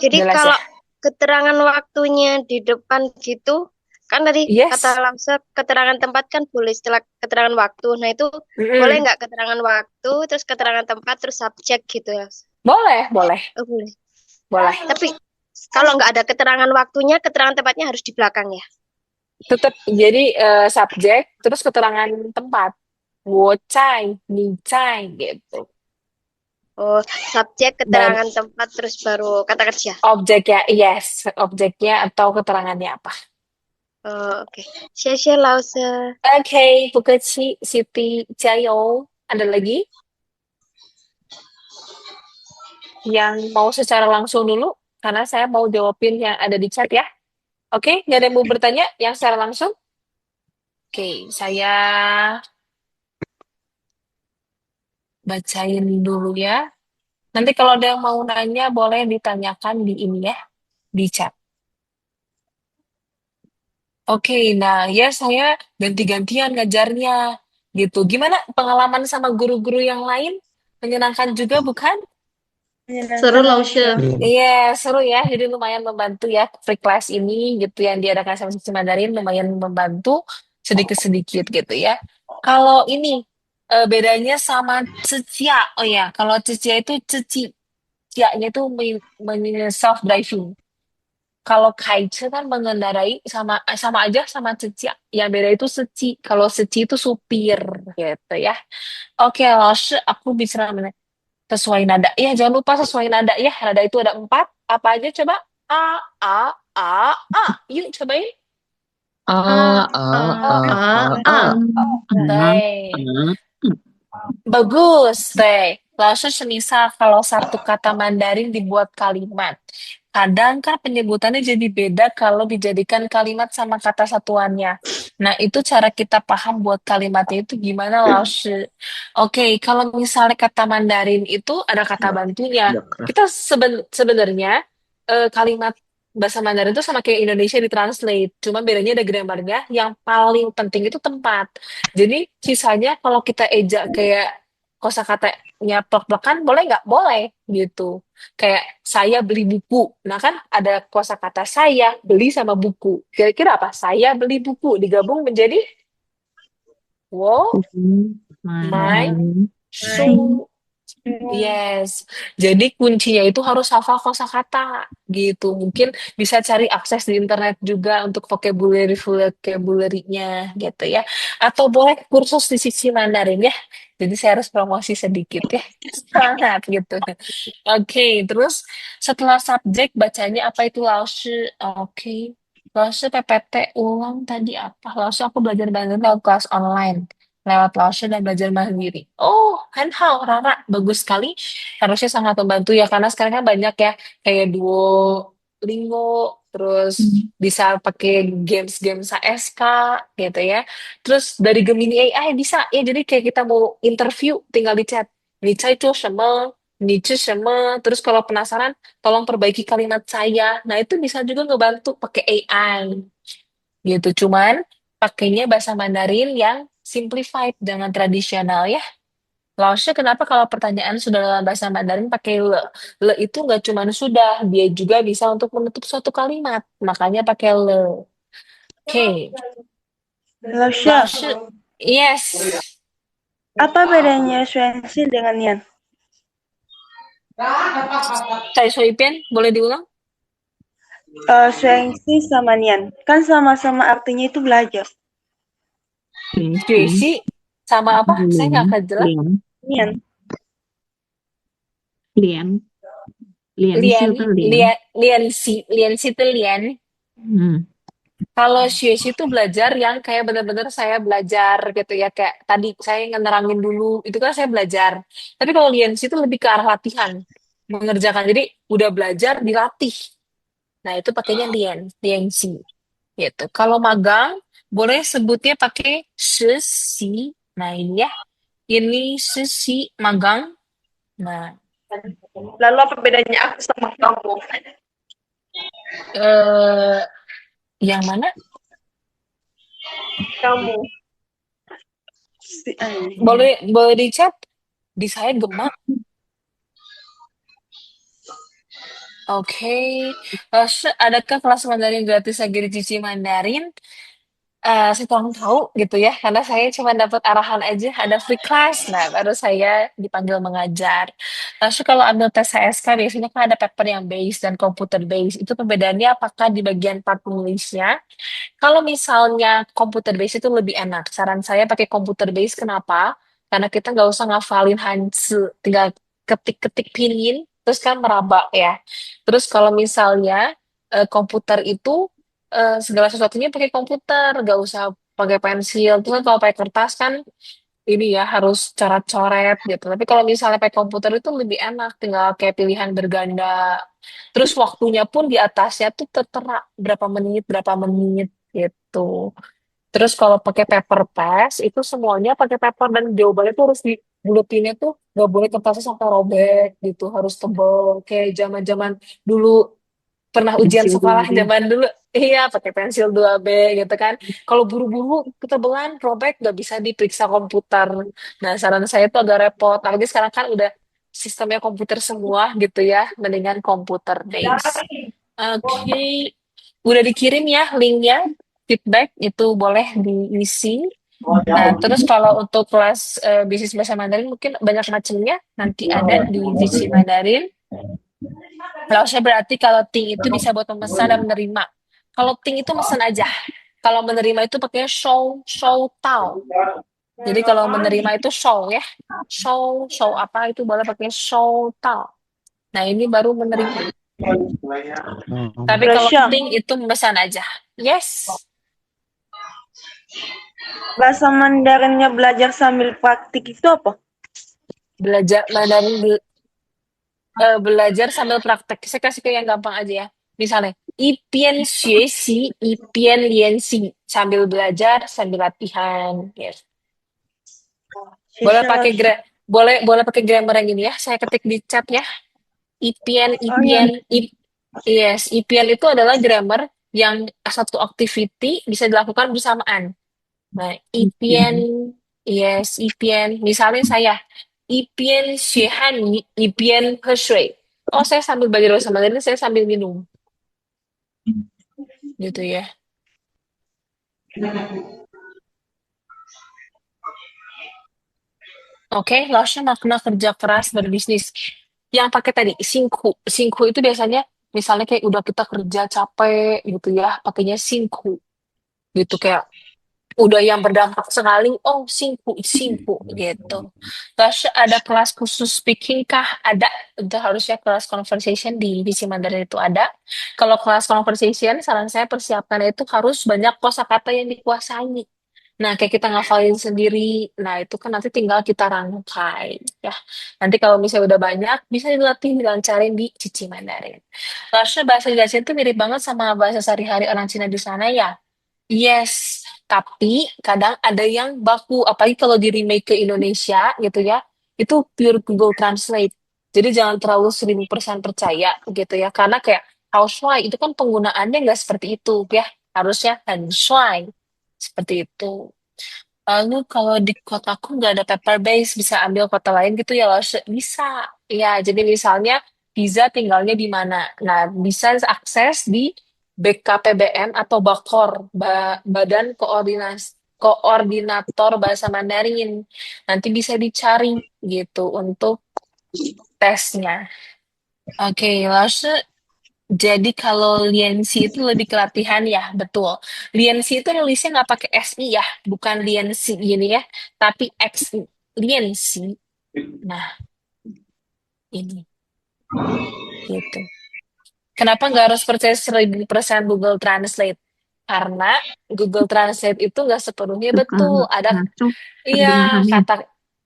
Jadi Jelas kalau ya? keterangan waktunya di depan gitu, kan tadi Yes. kata Lamsa keterangan tempat kan boleh setelah keterangan waktu. Nah itu boleh nggak keterangan waktu, terus keterangan tempat, terus subjek gitu ya? Boleh, boleh. Oh, boleh. Boleh. Tapi kalau nggak ada keterangan waktunya, keterangan tempatnya harus di belakang ya? Tetap jadi subjek, terus keterangan tempat. Wo cai, ni cai, gitu. Oh, subjek, keterangan tempat, terus baru kata kerja. Objeknya, yes. Objeknya atau keterangannya apa. Oh, oke. Xie Lause. Oke, Bukaci, Siti, Jayo. Ada lagi? Yang mau secara langsung dulu, karena saya mau jawabin yang ada di chat ya. Oke, nggak ada yang mau bertanya yang secara langsung? Oke, saya bacain dulu ya. Nanti kalau ada yang mau nanya, boleh ditanyakan di ini ya, di chat. Oke, nah ya saya ganti-gantian ngajarnya gitu. Gimana pengalaman sama guru-guru yang lain? Menyenangkan juga bukan? Seru Lause. Iya, seru ya. Jadi lumayan membantu ya free class ini gitu yang diadakan sama Cici Mandarin lumayan membantu sedikit-sedikit gitu ya. Kalau ini bedanya sama Cecia. Oh ya, kalau Cecia itu Cecia-nya itu self driving. Kalau Kaice kan mengendarai sama aja sama Cecia. Yang beda itu Seci. Kalau Seci itu supir gitu ya. Oke, Lause, aku bisa sesuai nada. Ya, jangan lupa sesuai nada ya. Nada itu ada 4. Apa aja coba? A, A, A, A. Yuk, cobain. A. Baik. Bagus, Teh. Langsung semisal kalau satu kata Mandarin dibuat kalimat. Kadang kan penyebutannya jadi beda kalau dijadikan kalimat sama kata satuannya. Nah, itu cara kita paham buat kalimatnya itu gimana, Laoshi. Oke, kalau misalnya kata Mandarin itu ada kata bantunya. Kita sebenarnya kalimat bahasa Mandarin itu sama kayak Indonesia ditranslate. Cuma bedanya ada grammarnya. Yang paling penting itu tempat. Jadi sisanya kalau kita ejak kayak kosakatanya plek-plekan boleh nggak? Boleh gitu. Kayak saya beli buku. Nah kan ada kosakata saya beli sama buku. Kira-kira apa? Saya beli buku digabung menjadi wo my su. Yes, jadi kuncinya itu harus hafal kosakata gitu. Mungkin bisa cari akses di internet juga untuk vocabulary-nya gitu ya. Atau boleh kursus di sisi Mandarin ya. Jadi saya harus promosi sedikit ya. Semangat gitu. Oke, terus setelah subjek bacanya apa itu Laoshi? Oke. Laoshi PPT ulang tadi apa? Laoshi aku belajar Mandarin lewat kelas online lewat Laoshi dan belajar mandiri. Oh, Hanhao, Rara, bagus sekali. Harusnya sangat membantu ya, karena sekarang kan banyak ya, kayak Duolingo, terus bisa pakai games-games ASK, gitu ya. Terus dari Gemini AI bisa, ya jadi kayak kita mau interview, tinggal di chat. Ni cai zhuo shemme, ni zhi shemme. Terus kalau penasaran, tolong perbaiki kalimat saya. Nah, itu bisa juga ngebantu pakai AI gitu. Cuman pakainya bahasa Mandarin yang simplified, jangan tradisional ya. Laosnya kenapa kalau pertanyaan sudah dalam bahasa Mandarin pakai le? Le itu nggak cuma sudah, dia juga bisa untuk menutup suatu kalimat. Makanya pakai le. Oke. Laosha, Laosnya, yes. apa bedanya Swensi dengan Nian? Saya Soipian, boleh diulang? Swensi sama Nian. Kan sama-sama artinya itu belajar. Juicy sama apa? Saya nggak kejelas. Nian. Lian. Lian Lian, siu tuh lian. lian si itu lian. Kalau Shueshi itu belajar yang kayak bener-bener saya belajar gitu ya. Kayak tadi saya ngenerangin dulu, itu kan saya belajar. Tapi kalau Liansi itu lebih ke arah latihan. Mengerjakan. Jadi udah belajar, dilatih. Nah itu pakainya Liansi. Gitu. Kalau magang, boleh sebutnya pakai Shisi. Nah ini ya. Ini Shisi magang. Nah, Lalu apa bedanya aku sama kamu? eh yang mana? Kamu. Boleh di chat? Di saya gemak. Oke, adakah kelas Mandarin gratis lagi di Cici Mandarin? Saya kurang tahu gitu ya, karena saya cuma dapat arahan aja ada free class, nah baru saya dipanggil mengajar. Terus kalau ambil tes HSK biasanya kan ada paper yang base dan komputer base. Itu perbedaannya apakah di bagian part nulisnya? Kalau misalnya komputer base itu lebih enak. Saran saya pakai komputer base, kenapa? Karena kita nggak usah ngafalin Hanzi, tinggal ketik-ketik pinyin, terus kan meraba ya. Terus kalau misalnya komputer itu segala sesuatunya pakai komputer, nggak usah pakai pensil. Terus kan kalau pakai kertas kan ini ya harus cara coret gitu. Tapi kalau misalnya pakai komputer itu lebih enak, tinggal kayak pilihan berganda. Terus waktunya pun di atasnya tuh tertera berapa menit gitu. Terus kalau pakai paper pass itu semuanya pakai paper dan jawabannya tuh harus dibulutinnya tuh nggak boleh kertasnya sampai robek gitu, harus tebel kayak zaman-zaman dulu pernah ujian Pensil sekolah 2B. zaman dulu. Iya, pakai pensil 2B gitu kan. Kalau buru-buru ketebelan robek nggak bisa diperiksa komputer. Nah, saran saya itu agak repot. Apalagi sekarang kan udah sistemnya komputer semua gitu ya, mendingan komputer base. Oke, udah dikirim ya linknya, feedback itu boleh diisi. Nah, terus kalau untuk kelas bisnis bahasa Mandarin mungkin banyak macamnya, nanti ada di Cici Mandarin. Kalau saya berarti kalau Ting itu bisa buat memesan dan menerima. Kalau Ting itu mesan aja. Kalau menerima itu pakai show tau. Jadi kalau menerima itu show ya. Show apa itu boleh pakai show tau. Nah, ini baru menerima. Tapi kalau Rasya, Ting itu memesan aja. Yes. Bahasa Mandarinnya belajar sambil praktik itu apa? Belajar Mandarin belajar sambil praktek. Saya kasih ke yang gampang aja ya. Misalnya, ipian xue ipian lian sambil belajar, sambil latihan. Yes. Boleh pakai boleh pakai grammar yang ini ya. Saya ketik di chat ya. Ipian, yes, ipian itu adalah grammar yang satu activity bisa dilakukan bersamaan. Nah, ipian, yes, ipian. Misalnya saya, ipian xue ipian he shui. Oh, saya sambil belajar bahasa Mandarin, saya sambil minum. Gitu ya. Oke, laosnya makna kerja keras berbisnis. Yang pakai tadi, singku. Singku itu biasanya, misalnya kayak udah kita kerja capek gitu ya, pakainya singku. Gitu kayak udah yang berdampak sekali, oh singku gitu. Terus ada kelas khusus speaking kah? Ada, itu harusnya kelas conversation di divisi Mandarin itu ada. Kalau kelas conversation, saran saya persiapkan itu harus banyak kosakata yang dikuasai. Nah, kayak kita ngafalin sendiri, nah itu kan nanti tinggal kita rangkai ya. Nanti kalau misalnya udah banyak, bisa dilatih, dilancarin di Cici Mandarin. Terusnya bahasa Indonesia itu mirip banget sama bahasa sehari-hari orang Cina di sana ya. Yes, tapi kadang ada yang baku, apalagi kalau di remake ke Indonesia gitu ya, itu pure Google Translate. Jadi jangan terlalu 1000% percaya gitu ya, karena kayak housewife itu kan penggunaannya nggak seperti itu ya, harusnya housewife seperti itu. Lalu kalau di kotaku nggak ada paper base, bisa ambil kota lain gitu ya, loh. Bisa. Ya, jadi misalnya Visa tinggalnya di mana? Nah, bisa akses di BKPBM atau BAKOR, Badan Koordinator Bahasa Mandarin. Nanti bisa dicari gitu untuk tesnya. Oke, lalu jadi kalau liensi itu lebih ke latihan ya, betul. Liensi itu nulisnya nggak pakai SI ya, bukan liensi gini ya, tapi XI. Liensi. Nah, ini. Gitu. Kenapa nggak harus percaya 1000% Google Translate? Karena Google Translate itu nggak sepenuhnya betul. Ada ngaco iya, terjemahannya. kata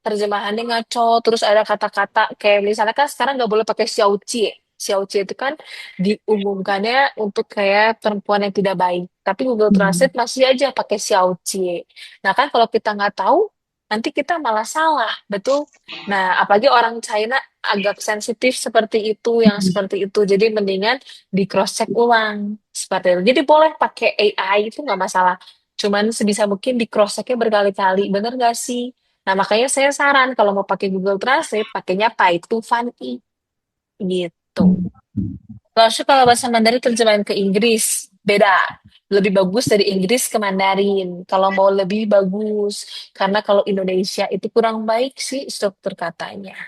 terjemahannya ngaco, terus ada kata-kata kayak misalnya kan sekarang nggak boleh pakai xiaoqie. Xiaoqie itu kan diumumkannya untuk kayak perempuan yang tidak baik. Tapi Google Translate masih aja pakai xiaoqie. Nah kan kalau kita nggak tahu, nanti kita malah salah, betul? Nah, apalagi orang China agak sensitif seperti itu, yang seperti itu. Jadi mendingan di cross check ulang seperti itu. Jadi boleh pakai AI itu nggak masalah. Cuman sebisa mungkin di cross checknya berkali-kali, bener nggak sih? Nah, makanya saya saran kalau mau pakai Google Translate, pakainya Paitu Fanti. Gitu. Lalu kalau bahasa Mandarin terjemahan ke Inggris, beda. Lebih bagus dari Inggris ke Mandarin. Kalau mau lebih bagus. Karena kalau Indonesia itu kurang baik sih struktur katanya.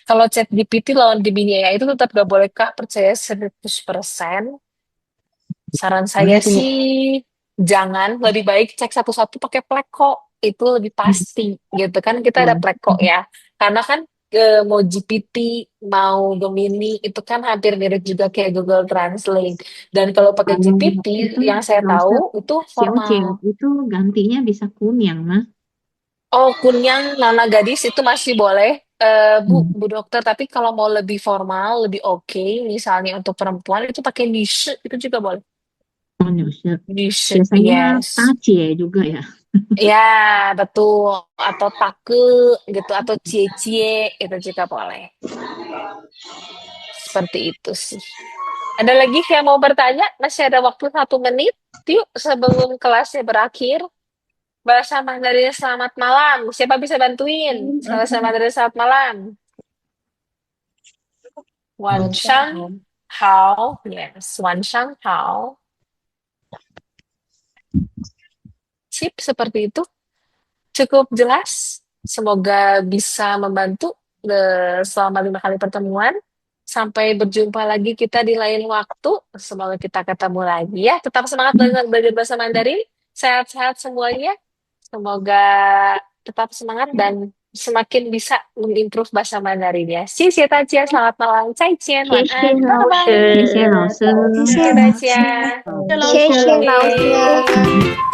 Kalau chat GPT lawan Gemini ya itu tetap gak bolehkah percaya 100%? Saran saya sih jangan, lebih baik cek satu-satu pakai Pleko. Itu lebih pasti gitu kan, kita ada Pleko ya. Karena kan mau GPT, mau Gemini itu kan hampir mirip juga kayak Google Translate. Dan kalau pakai GPT itu yang saya tahu itu Xiaoqie formal. itu gantinya bisa kunyang, mah. Oh, kunyang Nana Gadis itu masih boleh. Bu dokter, tapi kalau mau lebih formal, lebih oke, misalnya untuk perempuan itu pakai niche, itu juga boleh. Oh, Niche. Niche, Biasanya yes. tacie juga ya. Ya, betul. Atau take gitu, atau cie-cie, itu juga boleh. Seperti itu sih. Ada lagi yang mau bertanya? Masih ada waktu 1 menit. Yuk, sebelum kelasnya berakhir. Bahasa Mandarin selamat malam. Siapa bisa bantuin? Bahasa Mandarin selamat malam. Wan Shang Hao. Yes, Wan Shang Hao. Sip, seperti itu. Cukup jelas. Semoga bisa membantu selama 5 kali pertemuan. Sampai berjumpa lagi kita di lain waktu. Semoga kita ketemu lagi ya. Tetap semangat belajar bahasa Mandarin. Sehat-sehat semuanya. Semoga tetap semangat dan semakin bisa mengimprove bahasa Mandarin ya. Xie Tajia, selamat malam. Cai Cian, wan an. Bye-bye. 谢谢老师，谢谢大家。谢谢老师。